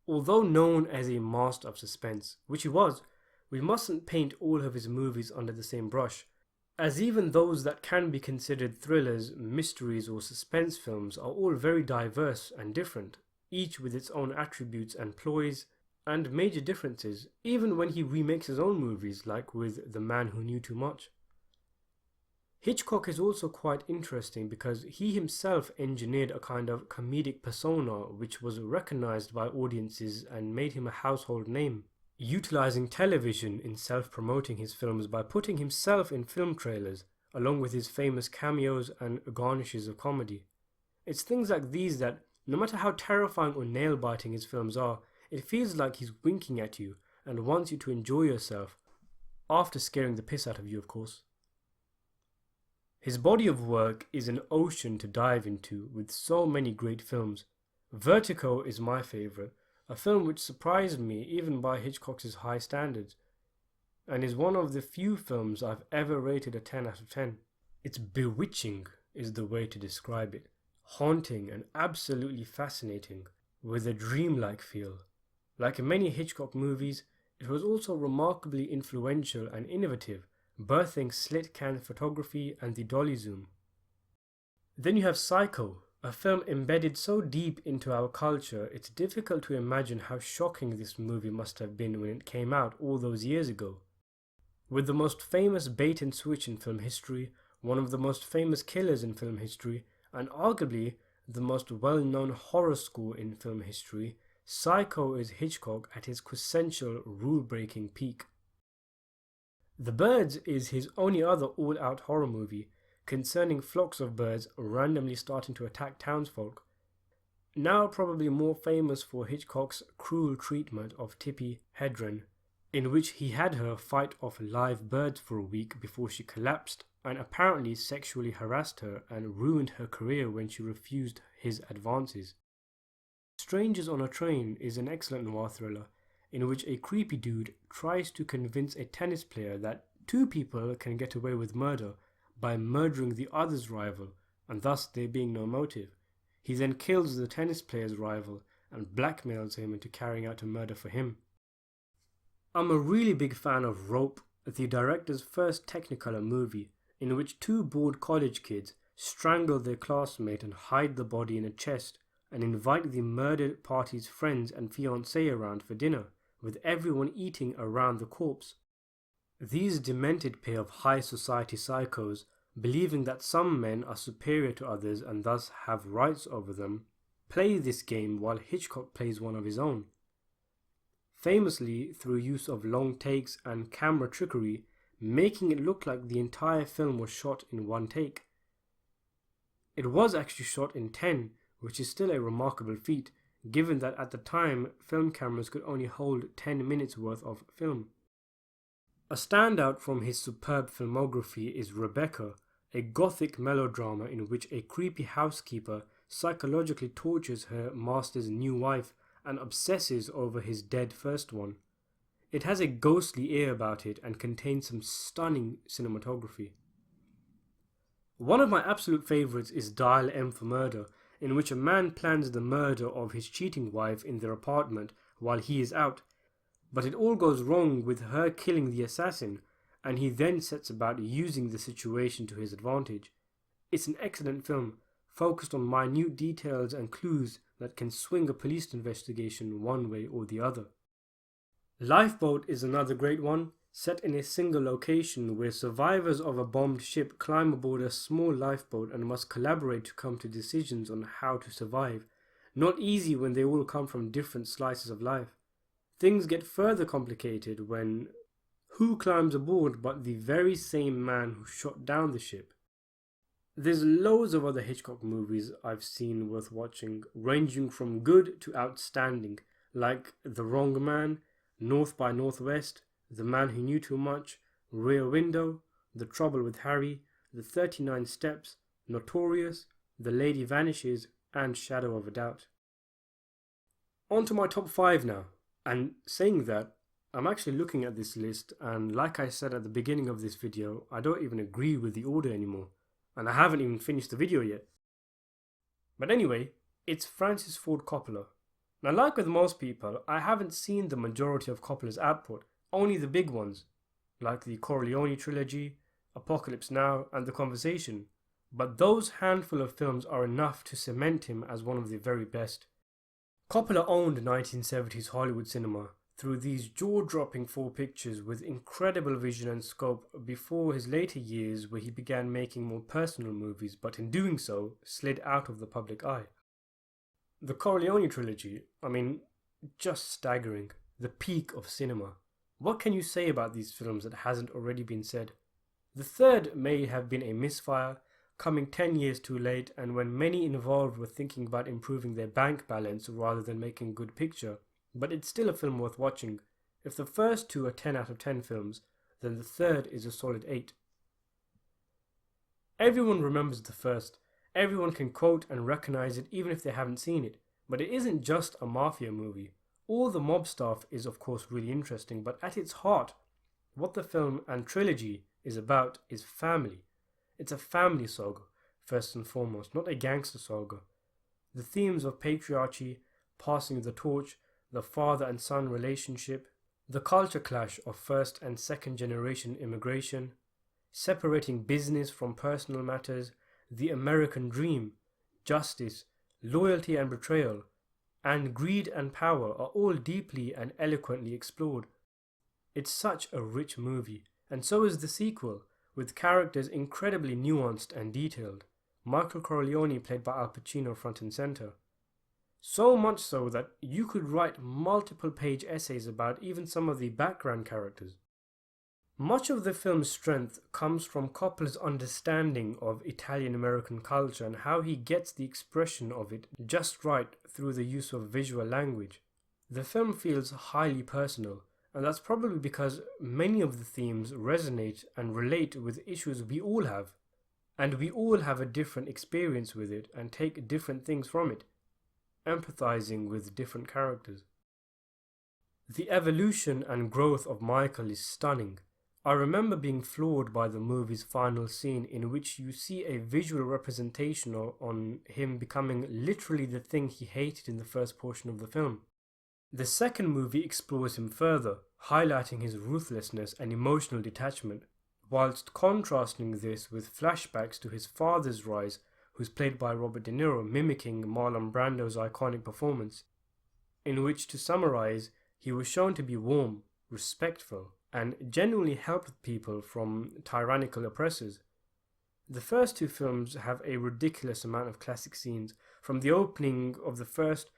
Although known as a master of suspense, which he was, we mustn't paint all of his movies under the same brush, as even those that can be considered thrillers, mysteries or suspense films are all very diverse and different, each with its own attributes and ploys and major differences, even when he remakes his own movies like with The Man Who Knew Too Much. Hitchcock is also quite interesting because he himself engineered a kind of comedic persona which was recognized by audiences and made him a household name, utilizing television in self-promoting his films by putting himself in film trailers, along with his famous cameos and garnishes of comedy. It's things like these that, no matter how terrifying or nail-biting his films are, it feels like he's winking at you and wants you to enjoy yourself, after scaring the piss out of you, of course. His body of work is an ocean to dive into with so many great films. Vertigo is my favourite, a film which surprised me even by Hitchcock's high standards, and is one of the few films I've ever rated a 10 out of 10. It's bewitching is the way to describe it, haunting and absolutely fascinating, with a dreamlike feel. Like in many Hitchcock movies, it was also remarkably influential and innovative, birthing slit can photography and the dolly zoom. Then you have Psycho, a film embedded so deep into our culture it's difficult to imagine how shocking this movie must have been when it came out all those years ago. With the most famous bait and switch in film history, one of the most famous killers in film history, and arguably the most well-known horror score in film history, Psycho is Hitchcock at his quintessential rule-breaking peak. The Birds is his only other all-out horror movie, concerning flocks of birds randomly starting to attack townsfolk. Now probably more famous for Hitchcock's cruel treatment of Tippi Hedren, in which he had her fight off live birds for a week before she collapsed and apparently sexually harassed her and ruined her career when she refused his advances. Strangers on a Train is an excellent noir thriller in which a creepy dude tries to convince a tennis player that two people can get away with murder by murdering the other's rival, and thus there being no motive. He then kills the tennis player's rival and blackmails him into carrying out a murder for him. I'm a really big fan of Rope, the director's first Technicolor movie, in which two bored college kids strangle their classmate and hide the body in a chest and invite the murdered party's friends and fiancé around for dinner, with everyone eating around the corpse. These demented pair of high society psychos, believing that some men are superior to others and thus have rights over them, play this game while Hitchcock plays one of his own. Famously through use of long takes and camera trickery, making it look like the entire film was shot in one take. It was actually shot in 10, which is still a remarkable feat, given that at the time film cameras could only hold 10 minutes worth of film. A standout from his superb filmography is Rebecca, a gothic melodrama in which a creepy housekeeper psychologically tortures her master's new wife and obsesses over his dead first one. It has a ghostly air about it and contains some stunning cinematography. One of my absolute favourites is Dial M for Murder, in which a man plans the murder of his cheating wife in their apartment while he is out, but it all goes wrong with her killing the assassin, and he then sets about using the situation to his advantage. It's an excellent film, focused on minute details and clues that can swing a police investigation one way or the other. Lifeboat is another great one, set in a single location where survivors of a bombed ship climb aboard a small lifeboat and must collaborate to come to decisions on how to survive. Not easy when they all come from different slices of life. Things get further complicated when who climbs aboard but the very same man who shot down the ship? There's loads of other Hitchcock movies I've seen worth watching, ranging from good to outstanding, like The Wrong Man, North by Northwest, The Man Who Knew Too Much, Rear Window, The Trouble with Harry, The 39 Steps, Notorious, The Lady Vanishes, and Shadow of a Doubt. On to my top 5 now. And saying that, I'm actually looking at this list, and like I said at the beginning of this video, I don't even agree with the order anymore, and I haven't even finished the video yet. But anyway, it's Francis Ford Coppola. Now, like with most people, I haven't seen the majority of Coppola's output, only the big ones, like the Corleone Trilogy, Apocalypse Now, and The Conversation, but those handful of films are enough to cement him as one of the very best. Coppola owned 1970s Hollywood cinema through these jaw-dropping 4 pictures with incredible vision and scope before his later years where he began making more personal movies, but in doing so, slid out of the public eye. The Corleone Trilogy, just staggering, the peak of cinema. What can you say about these films that hasn't already been said? The third may have been a misfire, coming 10 years too late, and when many involved were thinking about improving their bank balance rather than making a good picture, but it's still a film worth watching. If the first 2 are 10 out of 10 films, then the third is a solid 8. Everyone remembers the first. Everyone can quote and recognize it even if they haven't seen it, but it isn't just a mafia movie. All the mob stuff is of course really interesting, but at its heart, what the film and trilogy is about is family. It's a family saga, first and foremost, not a gangster saga. The themes of patriarchy, passing the torch, the father and son relationship, the culture clash of first and second generation immigration, separating business from personal matters, the American dream, justice, loyalty and betrayal, and greed and power are all deeply and eloquently explored. It's such a rich movie, and so is the sequel, with characters incredibly nuanced and detailed. Michael Corleone played by Al Pacino front and center. So much so that you could write multiple page essays about even some of the background characters. Much of the film's strength comes from Coppola's understanding of Italian-American culture and how he gets the expression of it just right through the use of visual language. The film feels highly personal, and that's probably because many of the themes resonate and relate with issues we all have, and we all have a different experience with it and take different things from it, empathizing with different characters. The evolution and growth of Michael is stunning. I remember being floored by the movie's final scene in which you see a visual representation on him becoming literally the thing he hated in the first portion of the film. The second movie explores him further, highlighting his ruthlessness and emotional detachment, whilst contrasting this with flashbacks to his father's rise, who's played by Robert De Niro, mimicking Marlon Brando's iconic performance, in which, to summarize, he was shown to be warm, respectful, and genuinely helped people from tyrannical oppressors. The first 2 films have a ridiculous amount of classic scenes, from the opening of the first,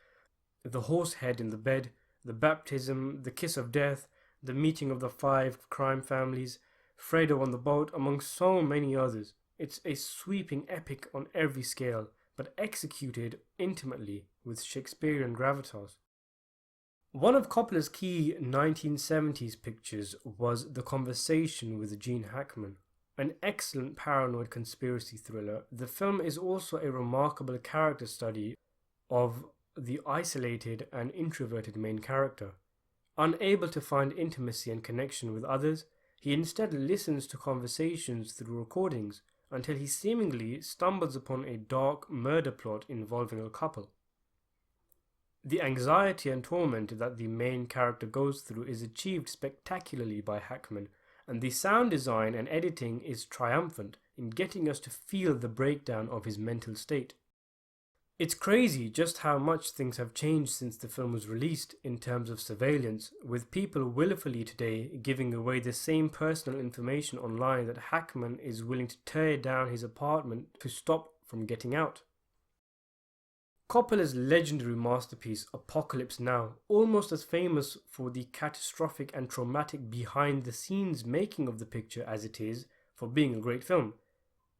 the horse head in the bed, the baptism, the kiss of death, the meeting of the 5 crime families, Fredo on the boat, among so many others. It's a sweeping epic on every scale, but executed intimately with Shakespearean gravitas. One of Coppola's key 1970s pictures was The Conversation with Gene Hackman. An excellent paranoid conspiracy thriller, the film is also a remarkable character study of the isolated and introverted main character. Unable to find intimacy and connection with others, he instead listens to conversations through recordings until he seemingly stumbles upon a dark murder plot involving a couple. The anxiety and torment that the main character goes through is achieved spectacularly by Hackman, and the sound design and editing is triumphant in getting us to feel the breakdown of his mental state. It's crazy just how much things have changed since the film was released in terms of surveillance, with people willfully today giving away the same personal information online that Hackman is willing to tear down his apartment to stop from getting out. Coppola's legendary masterpiece Apocalypse Now, almost as famous for the catastrophic and traumatic behind-the-scenes making of the picture as it is for being a great film,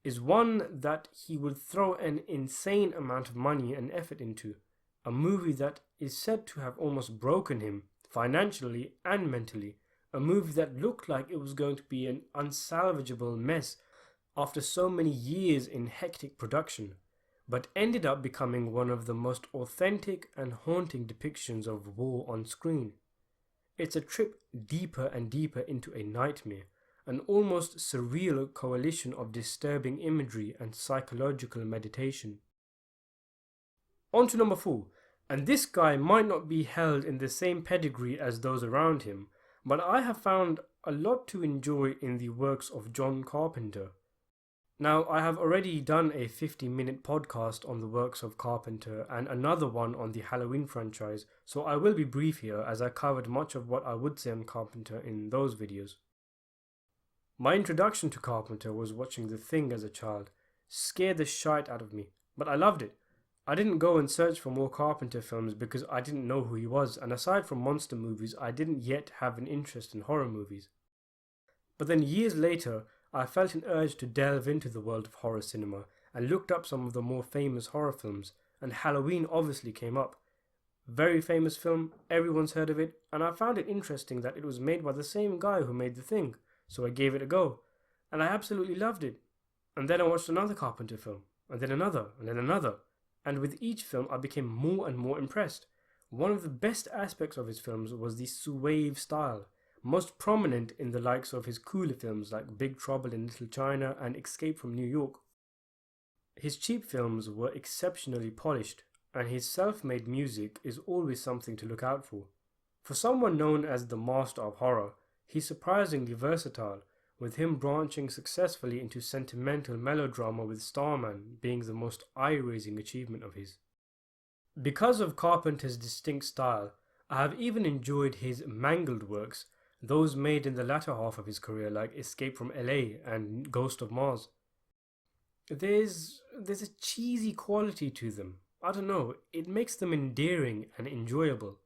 is one that he would throw an insane amount of money and effort into, a movie that is said to have almost broken him financially and mentally, a movie that looked like it was going to be an unsalvageable mess after so many years in hectic production, but ended up becoming one of the most authentic and haunting depictions of war on screen. It's a trip deeper and deeper into a nightmare, an almost surreal coalition of disturbing imagery and psychological meditation. On to number 4, and this guy might not be held in the same pedigree as those around him, but I have found a lot to enjoy in the works of John Carpenter. Now, I have already done a 50-minute podcast on the works of Carpenter and another one on the Halloween franchise, so I will be brief here as I covered much of what I would say on Carpenter in those videos. My introduction to Carpenter was watching The Thing as a child. Scared the shite out of me, but I loved it. I didn't go and search for more Carpenter films because I didn't know who he was, and aside from monster movies, I didn't yet have an interest in horror movies. But then years later, I felt an urge to delve into the world of horror cinema and looked up some of the more famous horror films, and Halloween obviously came up. Very famous film, everyone's heard of it, and I found it interesting that it was made by the same guy who made The Thing, so I gave it a go, and I absolutely loved it. And then I watched another Carpenter film, and then another, and then another, and with each film I became more and more impressed. One of the best aspects of his films was the suave style, most prominent in the likes of his cooler films like Big Trouble in Little China and Escape from New York. His cheap films were exceptionally polished, and his self-made music is always something to look out for. For someone known as the master of horror, he's surprisingly versatile, with him branching successfully into sentimental melodrama with Starman being the most eye-raising achievement of his. Because of Carpenter's distinct style, I have even enjoyed his mangled works, those made in the latter half of his career like Escape from LA and Ghost of Mars. There's a cheesy quality to them. I don't know, it makes them endearing and enjoyable.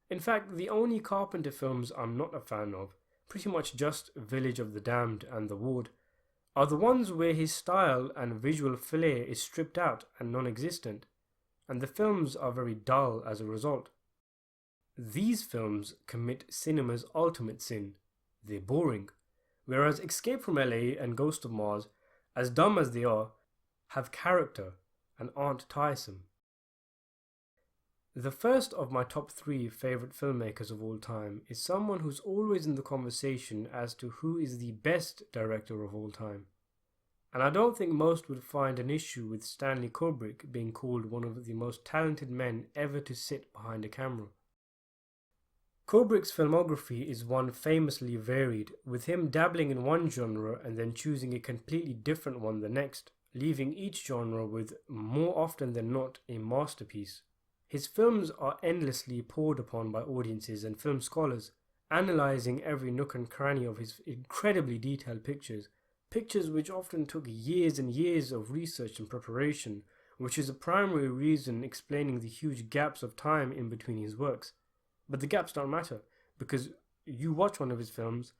In fact, the only Carpenter films I'm not a fan of, pretty much just Village of the Damned and The Ward, are the ones where his style and visual flair is stripped out and non-existent, and the films are very dull as a result. These films commit cinema's ultimate sin. They're boring. Whereas Escape from LA and Ghost of Mars, as dumb as they are, have character and aren't tiresome. The first of my top 3 favourite filmmakers of all time is someone who's always in the conversation as to who is the best director of all time. And I don't think most would find an issue with Stanley Kubrick being called one of the most talented men ever to sit behind a camera. Kubrick's filmography is one famously varied, with him dabbling in one genre and then choosing a completely different one the next, leaving each genre with, more often than not, a masterpiece. His films are endlessly poured upon by audiences and film scholars, analysing every nook and cranny of his incredibly detailed pictures which often took years and years of research and preparation, which is a primary reason explaining the huge gaps of time in between his works. But the gaps don't matter, because you watch one of his films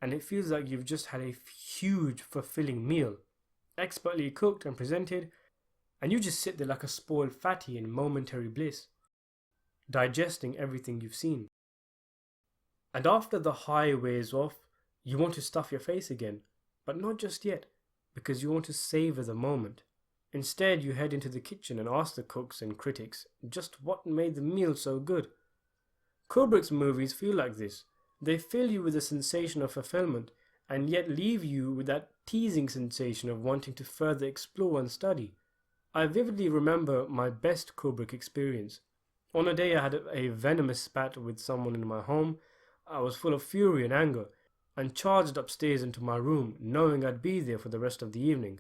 and it feels like you've just had a huge, fulfilling meal. expertly cooked and presented, and you just sit there like a spoiled fatty in momentary bliss, digesting everything you've seen. And after the high wears off, you want to stuff your face again, but not just yet, because you want to savor the moment. Instead, you head into the kitchen and ask the cooks and critics just what made the meal so good. Kubrick's movies feel like this. They fill you with a sensation of fulfillment and yet leave you with that teasing sensation of wanting to further explore and study. I vividly remember my best Kubrick experience. On a day I had a venomous spat with someone in my home. I was full of fury and anger and charged upstairs into my room knowing I'd be there for the rest of the evening.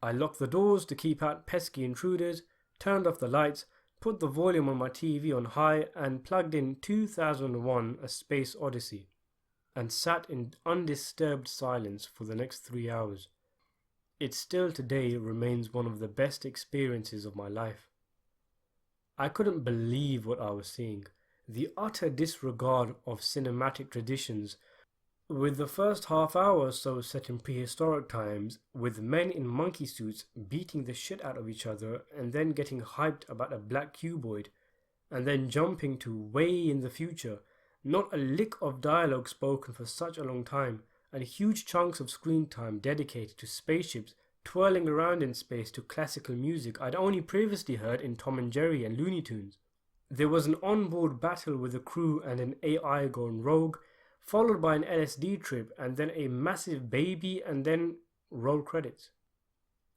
I locked the doors to keep out pesky intruders, turned off the lights, put the volume on my TV on high and plugged in 2001 A Space Odyssey and sat in undisturbed silence for the next 3 hours. It still today remains one of the best experiences of my life. I couldn't believe what I was seeing. The utter disregard of cinematic traditions, with the first half hour or so set in prehistoric times, with men in monkey suits beating the shit out of each other and then getting hyped about a black cuboid, and then jumping to way in the future, not a lick of dialogue spoken for such a long time, and huge chunks of screen time dedicated to spaceships twirling around in space to classical music I'd only previously heard in Tom and Jerry and Looney Tunes. There was an onboard battle with a crew and an AI gone rogue, followed by an LSD trip and then a massive baby and then roll credits.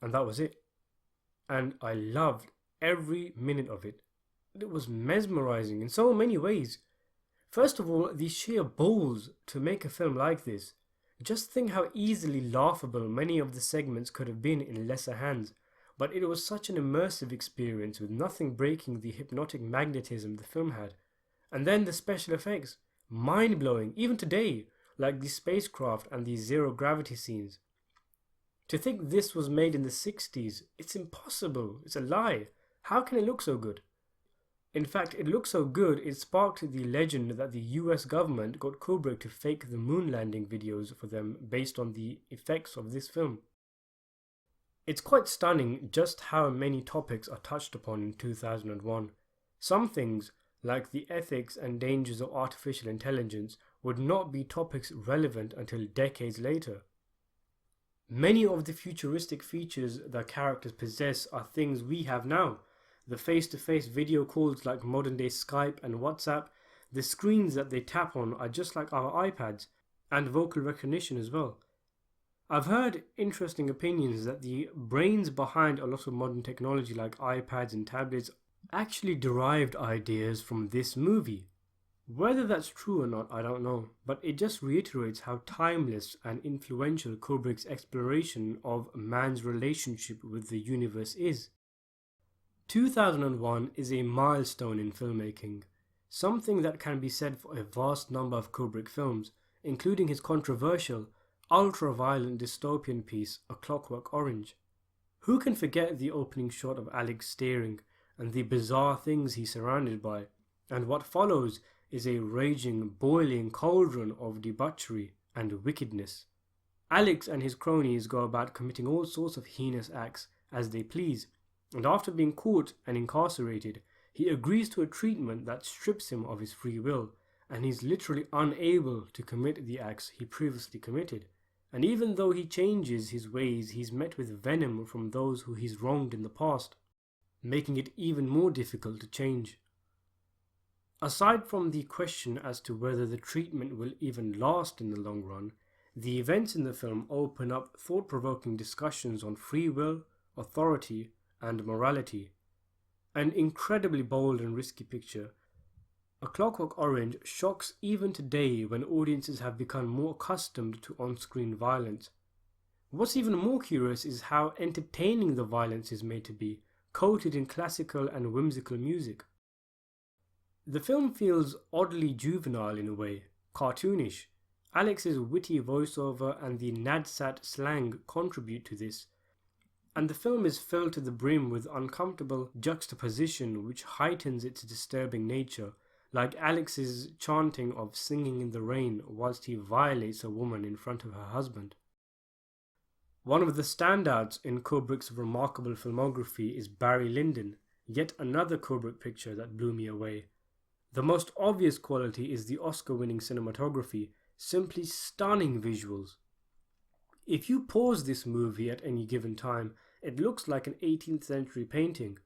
And that was it. And I loved every minute of it. It was mesmerizing in so many ways. First of all, the sheer balls to make a film like this. Just think how easily laughable many of the segments could have been in lesser hands, but it was such an immersive experience with nothing breaking the hypnotic magnetism the film had. And then the special effects, mind-blowing, even today, like the spacecraft and the zero-gravity scenes. To think this was made in the 60s, it's impossible, it's a lie. How can it look so good? In fact, it looked so good it sparked the legend that the US government got Kubrick to fake the moon landing videos for them based on the effects of this film. It's quite stunning just how many topics are touched upon in 2001. Some things, like the ethics and dangers of artificial intelligence, would not be topics relevant until decades later. Many of the futuristic features that characters possess are things we have now. The face-to-face video calls like modern-day Skype and WhatsApp, the screens that they tap on are just like our iPads, and vocal recognition as well. I've heard interesting opinions that the brains behind a lot of modern technology like iPads and tablets actually derived ideas from this movie. Whether that's true or not, I don't know, but it just reiterates how timeless and influential Kubrick's exploration of man's relationship with the universe is. 2001 is a milestone in filmmaking, something that can be said for a vast number of Kubrick films, including his controversial, ultra-violent dystopian piece, A Clockwork Orange. Who can forget the opening shot of Alex staring and the bizarre things he's surrounded by, and what follows is a raging, boiling cauldron of debauchery and wickedness. Alex and his cronies go about committing all sorts of heinous acts as they please, and after being caught and incarcerated, he agrees to a treatment that strips him of his free will, and he's literally unable to commit the acts he previously committed. And even though he changes his ways, he's met with venom from those who he's wronged in the past, making it even more difficult to change. Aside from the question as to whether the treatment will even last in the long run, the events in the film open up thought-provoking discussions on free will, authority, and morality. An incredibly bold and risky picture. A Clockwork Orange shocks even today when audiences have become more accustomed to on-screen violence. What's even more curious is how entertaining the violence is made to be, coated in classical and whimsical music. The film feels oddly juvenile in a way, cartoonish. Alex's witty voiceover and the nadsat slang contribute to this, and the film is filled to the brim with uncomfortable juxtaposition which heightens its disturbing nature, like Alex's chanting of Singing in the Rain whilst he violates a woman in front of her husband. One of the standouts in Kubrick's remarkable filmography is Barry Lyndon, yet another Kubrick picture that blew me away. The most obvious quality is the Oscar-winning cinematography, simply stunning visuals. If you pause this movie at any given time, it looks like an 18th century painting.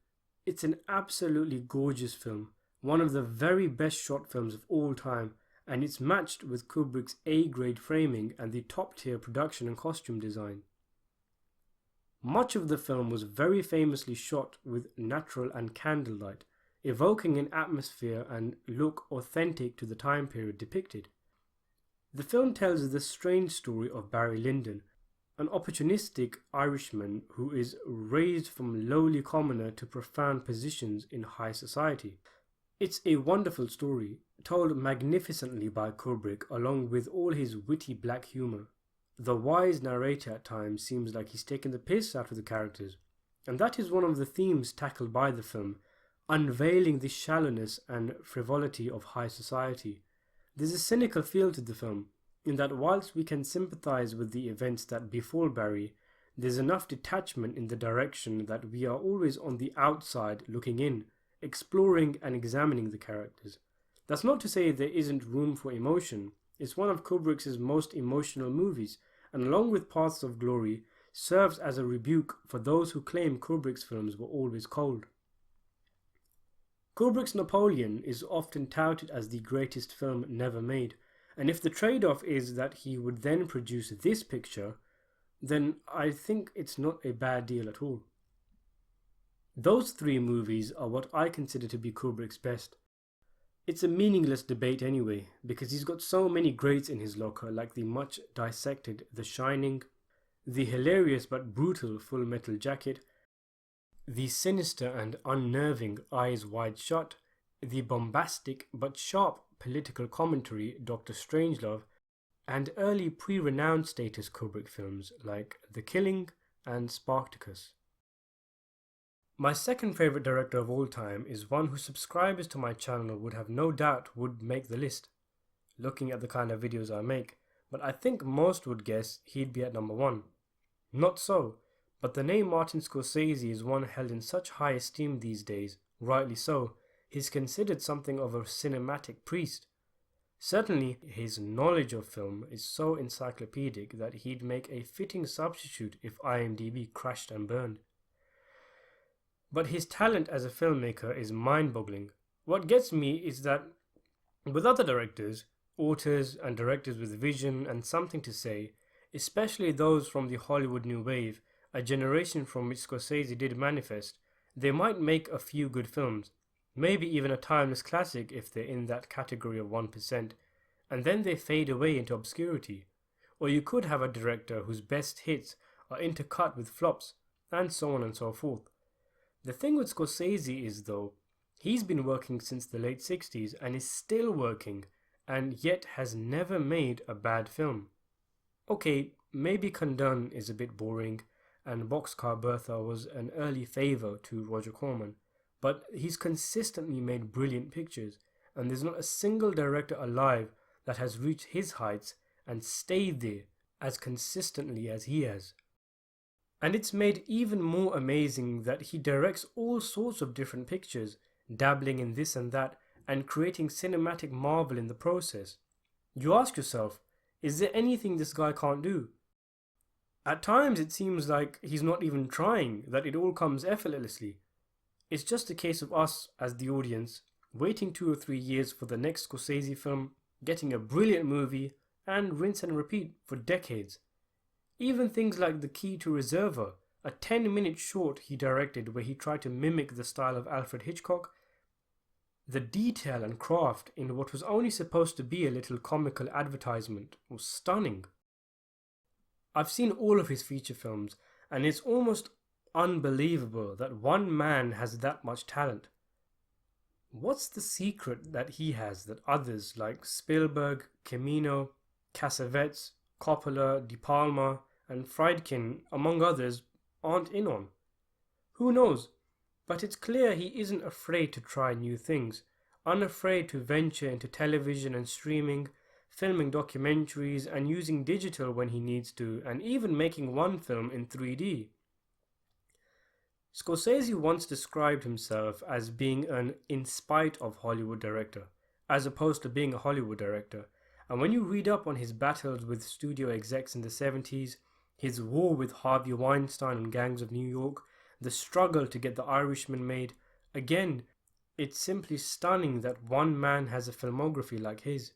It's an absolutely gorgeous film, one of the very best shot films of all time, and it's matched with Kubrick's A-grade framing and the top-tier production and costume design. Much of the film was very famously shot with natural and candlelight, evoking an atmosphere and look authentic to the time period depicted. The film tells the strange story of Barry Lyndon, an opportunistic Irishman who is raised from lowly commoner to profound positions in high society. It's a wonderful story, told magnificently by Kubrick along with all his witty black humour. The wise narrator at times seems like he's taken the piss out of the characters, and that is one of the themes tackled by the film, unveiling the shallowness and frivolity of high society. There's a cynical feel to the film, in that whilst we can sympathise with the events that befall Barry, there's enough detachment in the direction that we are always on the outside looking in, exploring and examining the characters. That's not to say there isn't room for emotion. It's one of Kubrick's most emotional movies, and along with Paths of Glory, serves as a rebuke for those who claim Kubrick's films were always cold. Kubrick's Napoleon is often touted as the greatest film never made, and if the trade-off is that he would then produce this picture, then I think it's not a bad deal at all. Those three movies are what I consider to be Kubrick's best. It's a meaningless debate anyway, because he's got so many greats in his locker, like the much dissected The Shining, the hilarious but brutal Full Metal Jacket, the sinister and unnerving Eyes Wide Shut, the bombastic but sharp political commentary Dr. Strangelove, and early pre-renowned status Kubrick films like The Killing and Spartacus. My second favourite director of all time is one who subscribers to my channel would have no doubt would make the list, looking at the kind of videos I make, but I think most would guess he'd be at number 1. Not so, but the name Martin Scorsese is one held in such high esteem these days, rightly so. He's considered something of a cinematic priest. Certainly, his knowledge of film is so encyclopedic that he'd make a fitting substitute if IMDb crashed and burned. But his talent as a filmmaker is mind-boggling. What gets me is that with other directors, authors and directors with vision and something to say, especially those from the Hollywood New Wave, a generation from which Scorsese did manifest, they might make a few good films, maybe even a timeless classic if they're in that category of 1%, and then they fade away into obscurity. Or you could have a director whose best hits are intercut with flops, and so on and so forth. The thing with Scorsese is, though, he's been working since the late 60s and is still working, and yet has never made a bad film. Okay, maybe Condon is a bit boring, and Boxcar Bertha was an early favour to Roger Corman, but he's consistently made brilliant pictures, and there's not a single director alive that has reached his heights and stayed there as consistently as he has. And it's made even more amazing that he directs all sorts of different pictures, dabbling in this and that, and creating cinematic marvel in the process. You ask yourself, is there anything this guy can't do? At times it seems like he's not even trying, that it all comes effortlessly. It's just a case of us, as the audience, waiting 2 or 3 years for the next Scorsese film, getting a brilliant movie, and rinse and repeat for decades. Even things like The Key to Reservoir, a 10-minute short he directed where he tried to mimic the style of Alfred Hitchcock. The detail and craft in what was only supposed to be a little comical advertisement was stunning. I've seen all of his feature films, and it's almost unbelievable that one man has that much talent. What's the secret that he has that others like Spielberg, Cimino, Cassavetes, Coppola, De Palma and Friedkin, among others, aren't in on? Who knows? But it's clear he isn't afraid to try new things, unafraid to venture into television and streaming, filming documentaries and using digital when he needs to, and even making one film in 3D. Scorsese once described himself as being an in spite of Hollywood director, as opposed to being a Hollywood director. And when you read up on his battles with studio execs in the 70s, his war with Harvey Weinstein and Gangs of New York, the struggle to get The Irishman made, again, it's simply stunning that one man has a filmography like his.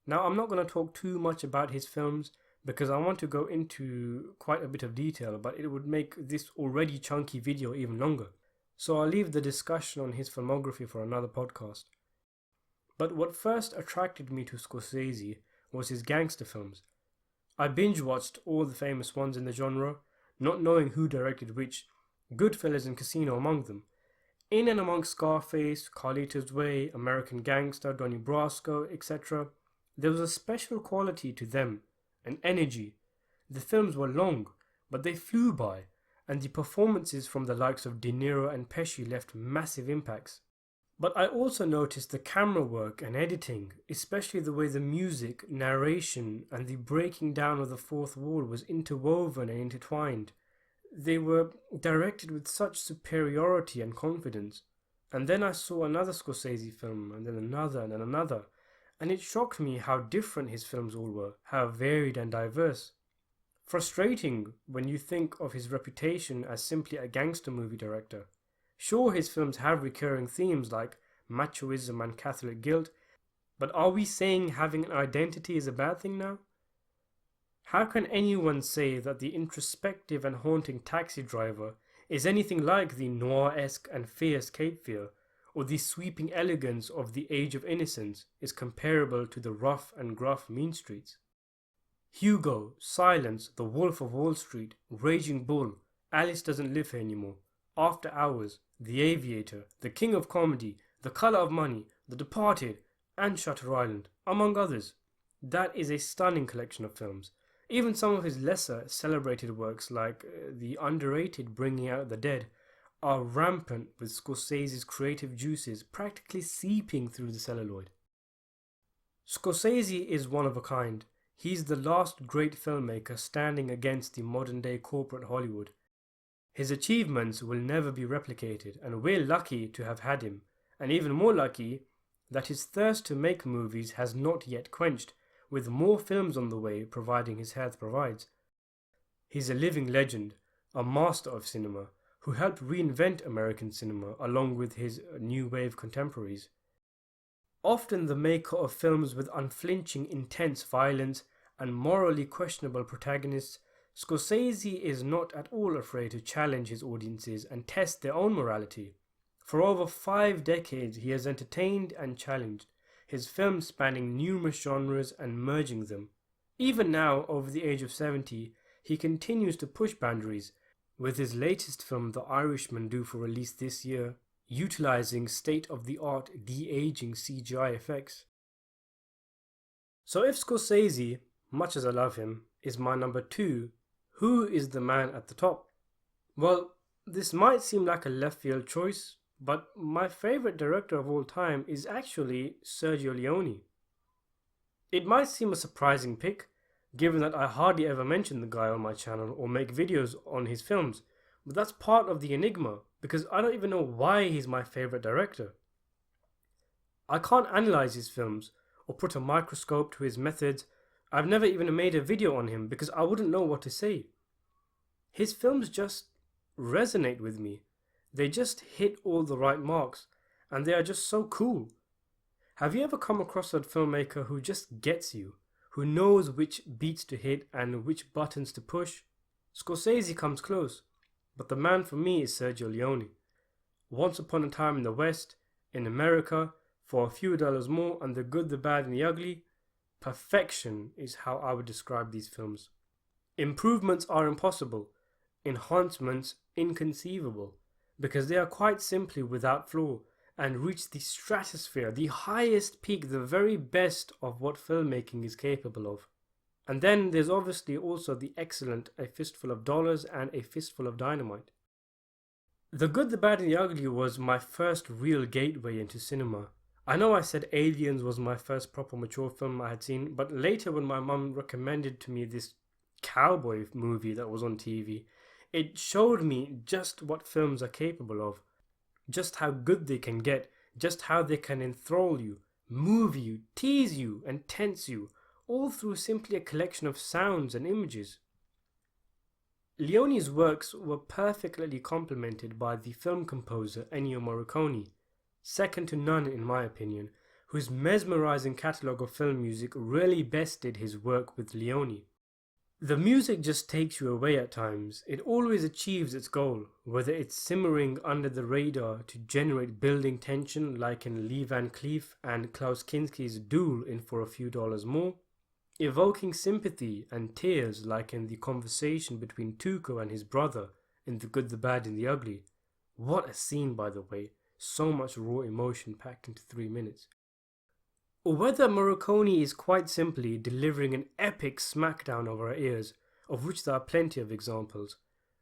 Now, I'm not going to talk too much about his films because I want to go into quite a bit of detail, but it would make this already chunky video even longer. So I'll leave the discussion on his filmography for another podcast. But what first attracted me to Scorsese was his gangster films. I binge watched all the famous ones in the genre, not knowing who directed which, Goodfellas and Casino among them. In and amongst Scarface, Carlito's Way, American Gangster, Donnie Brasco, etc., there was a special quality to them, an energy. The films were long, but they flew by, and the performances from the likes of De Niro and Pesci left massive impacts. But I also noticed the camera work and editing, especially the way the music, narration, and the breaking down of the fourth wall was interwoven and intertwined. They were directed with such superiority and confidence. And then I saw another Scorsese film, and then another, and then another, and it shocked me how different his films all were, how varied and diverse. Frustrating when you think of his reputation as simply a gangster movie director. Sure, his films have recurring themes like machoism and Catholic guilt, but are we saying having an identity is a bad thing now? How can anyone say that the introspective and haunting Taxi Driver is anything like the noir-esque and fierce Cape Fear, or the sweeping elegance of The Age of Innocence is comparable to the rough and gruff Mean Streets? Hugo, Silence, The Wolf of Wall Street, Raging Bull, Alice Doesn't Live Here Anymore, After Hours, The Aviator, The King of Comedy, The Color of Money, The Departed, and Shutter Island, among others. That is a stunning collection of films. Even some of his lesser celebrated works like the underrated Bringing Out the Dead are rampant with Scorsese's creative juices practically seeping through the celluloid. Scorsese is one of a kind. He's the last great filmmaker standing against the modern day corporate Hollywood. His achievements will never be replicated, and we're lucky to have had him, and even more lucky that his thirst to make movies has not yet quenched, with more films on the way providing his health provides. He's a living legend, a master of cinema, who helped reinvent American cinema along with his new wave contemporaries. Often the maker of films with unflinching intense violence and morally questionable protagonists, Scorsese is not at all afraid to challenge his audiences and test their own morality. For over 5 decades he has entertained and challenged, his films spanning numerous genres and merging them. Even now, over the age of 70, he continues to push boundaries, with his latest film The Irishman due for release this year, utilizing state-of-the-art de-aging CGI effects. So if Scorsese, much as I love him, is my number 2, who is the man at the top? Well, this might seem like a left field choice, but my favorite director of all time is actually Sergio Leone. It might seem a surprising pick, given that I hardly ever mention the guy on my channel or make videos on his films, but that's part of the enigma, because I don't even know why he's my favorite director. I can't analyze his films or put a microscope to his methods. I've never even made a video on him because I wouldn't know what to say. His films just resonate with me. They just hit all the right marks, and they are just so cool. Have you ever come across a filmmaker who just gets you, who knows which beats to hit and which buttons to push? Scorsese comes close, but the man for me is Sergio Leone. Once Upon a Time in the West, in America, For a Few Dollars More, and The Good, the Bad and the Ugly, perfection is how I would describe these films. Improvements are impossible, enhancements inconceivable, because they are quite simply without flaw and reach the stratosphere, the highest peak, the very best of what filmmaking is capable of. And then there's obviously also the excellent A Fistful of Dollars and A Fistful of Dynamite. The Good, the Bad and the Ugly was my first real gateway into cinema. I know I said Aliens was my first proper mature film I had seen, but later when my mum recommended to me this cowboy movie that was on TV, it showed me just what films are capable of, just how good they can get, just how they can enthrall you, move you, tease you, and tense you, all through simply a collection of sounds and images. Leone's works were perfectly complemented by the film composer Ennio Morricone, second to none in my opinion, whose mesmerizing catalogue of film music really bested his work with Leone. The music just takes you away at times. It always achieves its goal, whether it's simmering under the radar to generate building tension like in Lee Van Cleef and Klaus Kinski's duel in For a Few Dollars More, evoking sympathy and tears like in the conversation between Tuco and his brother in The Good, the Bad and the Ugly. What a scene, by the way, so much raw emotion packed into 3 minutes. Or whether Morricone is quite simply delivering an epic smackdown over our ears, of which there are plenty of examples.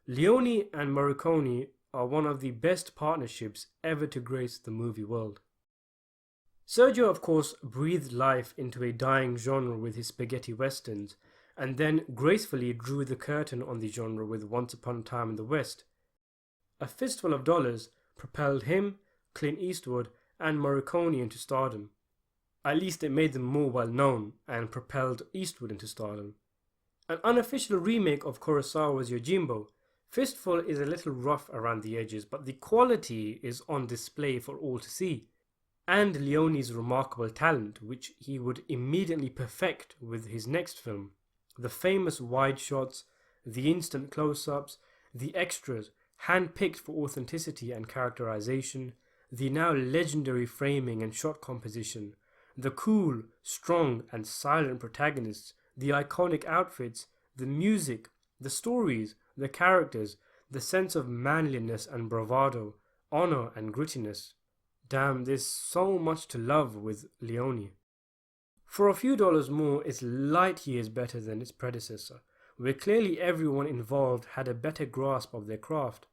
Leone and Morricone are one of the best partnerships ever to grace the movie world. Sergio, of course, breathed life into a dying genre with his spaghetti westerns, and then gracefully drew the curtain on the genre with Once Upon a Time in the West. A Fistful of Dollars propelled him, Clint Eastwood, and Morricone into stardom. At least it made them more well known and propelled Eastwood into stardom. An unofficial remake of Kurosawa's Yojimbo, Fistful is a little rough around the edges, but the quality is on display for all to see. And Leone's remarkable talent, which he would immediately perfect with his next film. The famous wide shots, the instant close-ups, the extras, hand-picked for authenticity and characterization, the now legendary framing and shot composition, the cool, strong and silent protagonists, the iconic outfits, the music, the stories, the characters, the sense of manliness and bravado, honor and grittiness. Damn, there's so much to love with Leone. For a Few Dollars More is light years better than its predecessor, where clearly everyone involved had a better grasp of their craft.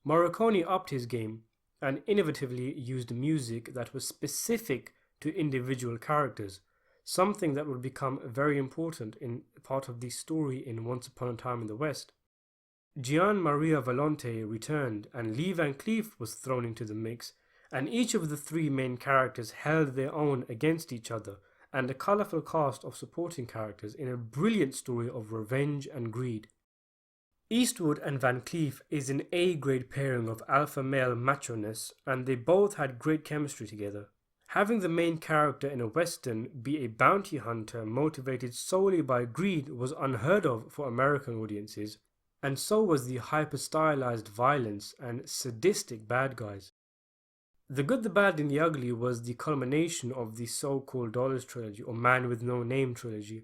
Morricone upped his game and innovatively used music that was specific to individual characters, something that would become very important in part of the story in Once Upon a Time in the West. Gian Maria Volonté returned and Lee Van Cleef was thrown into the mix, and each of the three main characters held their own against each other, and a colourful cast of supporting characters in a brilliant story of revenge and greed. Eastwood and Van Cleef is an A-grade pairing of alpha male macho-ness, and they both had great chemistry together. Having the main character in a western be a bounty hunter motivated solely by greed was unheard of for American audiences, and so was the hyper-stylized violence and sadistic bad guys. The Good, the Bad and the Ugly was the culmination of the so-called Dollars Trilogy or Man with No Name Trilogy,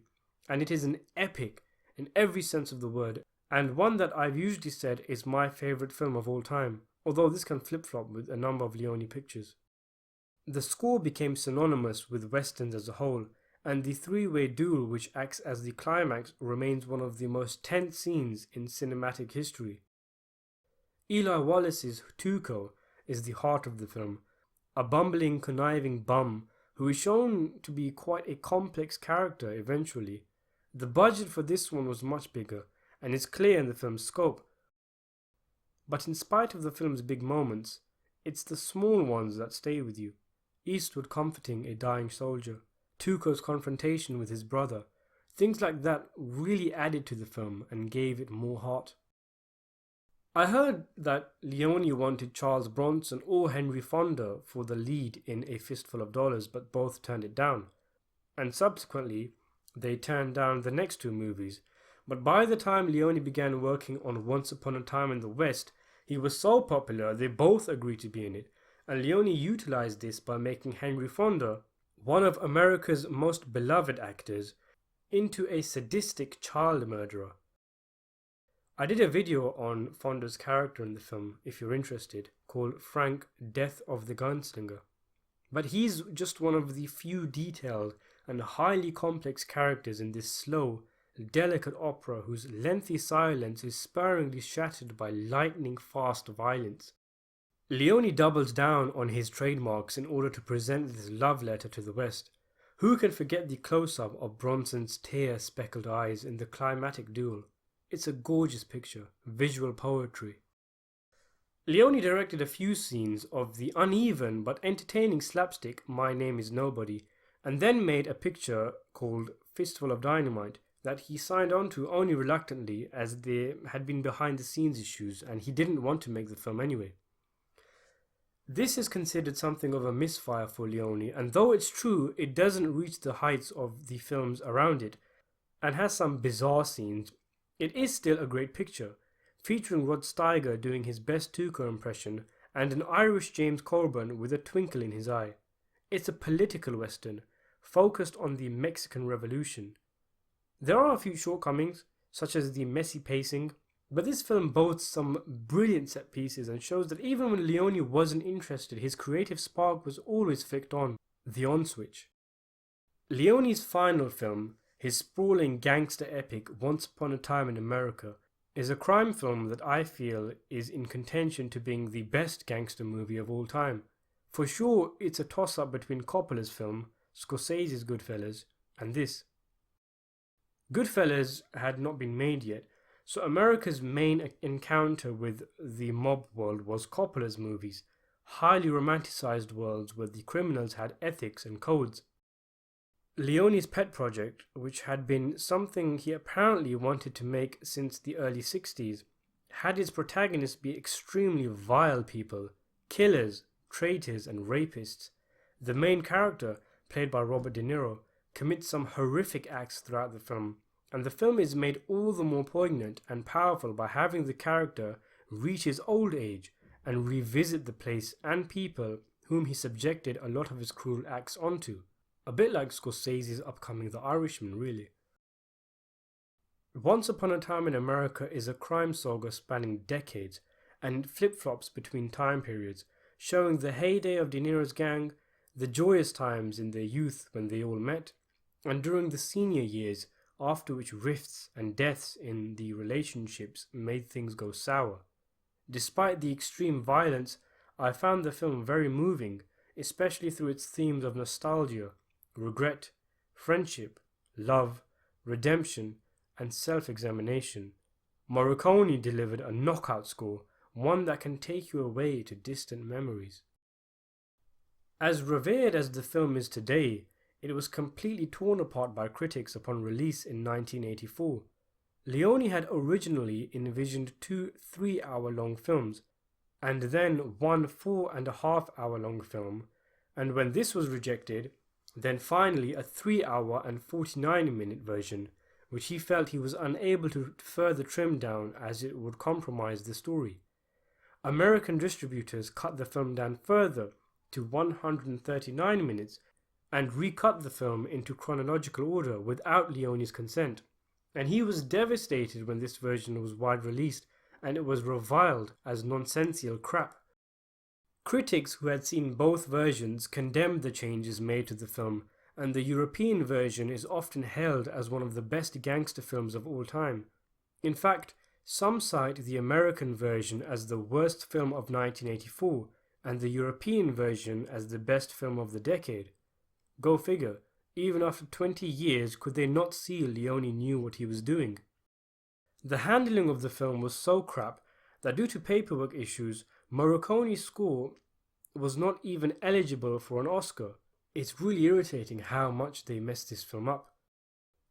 and it is an epic in every sense of the word, and one that I've usually said is my favourite film of all time, although this can flip-flop with a number of Leone pictures. The score became synonymous with westerns as a whole, and the three-way duel which acts as the climax remains one of the most tense scenes in cinematic history. Eli Wallace's Tuco is the heart of the film, a bumbling, conniving bum who is shown to be quite a complex character eventually. The budget for this one was much bigger, and is clear in the film's scope. But in spite of the film's big moments, it's the small ones that stay with you. Eastwood comforting a dying soldier, Tuco's confrontation with his brother, things like that really added to the film and gave it more heart. I heard that Leone wanted Charles Bronson or Henry Fonda for the lead in A Fistful of Dollars, but both turned it down. And subsequently, they turned down the next two movies. But by the time Leone began working on Once Upon a Time in the West, he was so popular they both agreed to be in it. And Leone utilized this by making Henry Fonda, one of America's most beloved actors, into a sadistic child murderer. I did a video on Fonda's character in the film, if you're interested, called Frank, Death of the Gunslinger. But he's just one of the few detailed and highly complex characters in this slow, delicate opera whose lengthy silence is sparingly shattered by lightning-fast violence. Leone doubles down on his trademarks in order to present this love letter to the West. Who can forget the close-up of Bronson's tear-speckled eyes in the climatic duel? It's a gorgeous picture, visual poetry. Leone directed a few scenes of the uneven but entertaining slapstick My Name is Nobody, and then made a picture called Fistful of Dynamite that he signed on to only reluctantly, as there had been behind-the-scenes issues and he didn't want to make the film anyway. This is considered something of a misfire for Leone, and though it's true, it doesn't reach the heights of the films around it and has some bizarre scenes. It is still a great picture, featuring Rod Steiger doing his best Tuco impression and an Irish James Coburn with a twinkle in his eye. It's a political western, focused on the Mexican Revolution. There are a few shortcomings, such as the messy pacing, but this film boasts some brilliant set pieces and shows that even when Leone wasn't interested, his creative spark was always flicked on, the on switch. Leone's final film, his sprawling gangster epic Once Upon a Time in America, is a crime film that I feel is in contention to being the best gangster movie of all time. For sure, it's a toss-up between Coppola's film, Scorsese's Goodfellas, and this. Goodfellas had not been made yet, so America's main encounter with the mob world was Coppola's movies, highly romanticized worlds where the criminals had ethics and codes. Leone's pet project, which had been something he apparently wanted to make since the early 60s, had its protagonists be extremely vile people, killers, traitors and rapists. The main character, played by Robert De Niro, commits some horrific acts throughout the film, and the film is made all the more poignant and powerful by having the character reach his old age and revisit the place and people whom he subjected a lot of his cruel acts onto. A bit like Scorsese's upcoming The Irishman, really. Once Upon a Time in America is a crime saga spanning decades and flip-flops between time periods, showing the heyday of De Niro's gang, the joyous times in their youth when they all met, and during the senior years, after which rifts and deaths in the relationships made things go sour. Despite the extreme violence, I found the film very moving, especially through its themes of nostalgia, regret, friendship, love, redemption, and self-examination. Morricone delivered a knockout score, one that can take you away to distant memories. As revered as the film is today, it was completely torn apart by critics upon release in 1984. Leone had originally envisioned 2 3-hour-long films, and then 1 4.5-hour-long film, and when this was rejected, then finally a 3-hour and 49-minute version, which he felt he was unable to further trim down as it would compromise the story. American distributors cut the film down further to 139 minutes and recut the film into chronological order without Leone's consent, and he was devastated when this version was wide released and it was reviled as nonsensical crap. Critics who had seen both versions condemned the changes made to the film, and the European version is often held as one of the best gangster films of all time. In fact, some cite the American version as the worst film of 1984 and the European version as the best film of the decade. Go figure, even after 20 years could they not see Leone knew what he was doing. The handling of the film was so crap that due to paperwork issues, Morricone's score was not even eligible for an Oscar. It's really irritating how much they messed this film up.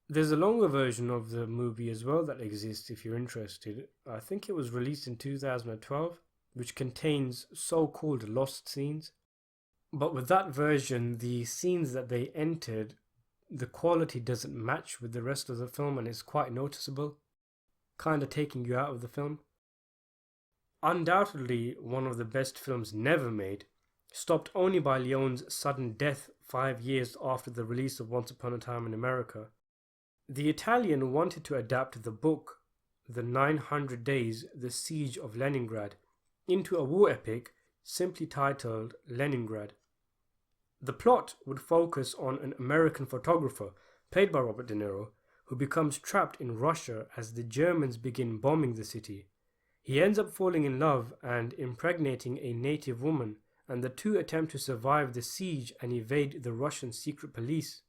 There's a longer version of the movie as well that exists if you're interested. I think it was released in 2012, which contains so-called lost scenes. But with that version, the scenes that they entered, the quality doesn't match with the rest of the film and it's quite noticeable, kind of taking you out of the film. Undoubtedly one of the best films never made, stopped only by Leone's sudden death 5 years after the release of Once Upon a Time in America. The Italian wanted to adapt the book, The 900 Days, The Siege of Leningrad, into a war epic simply titled Leningrad. The plot would focus on an American photographer, played by Robert De Niro, who becomes trapped in Russia as the Germans begin bombing the city. He ends up falling in love and impregnating a native woman, and the two attempt to survive the siege and evade the Russian secret police.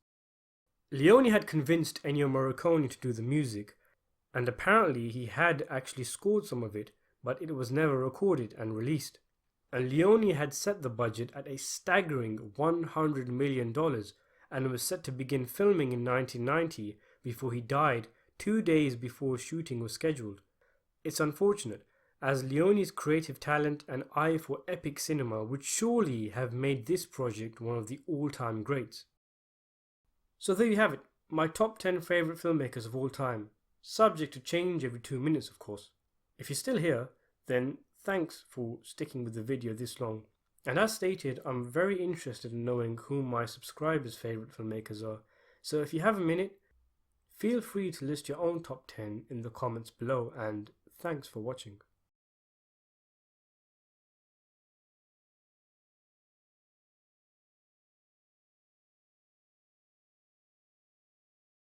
Leone had convinced Ennio Morricone to do the music, and apparently he had actually scored some of it, but it was never recorded and released. And Leone had set the budget at a staggering $100 million and was set to begin filming in 1990 before he died 2 days before shooting was scheduled. It's unfortunate, as Leone's creative talent and eye for epic cinema would surely have made this project one of the all-time greats. So there you have it, my top 10 favourite filmmakers of all time, subject to change every 2 minutes of course. If you're still here, then thanks for sticking with the video this long. And as stated, I'm very interested in knowing who my subscribers' favourite filmmakers are, so if you have a minute, feel free to list your own top 10 in the comments below, and thanks for watching.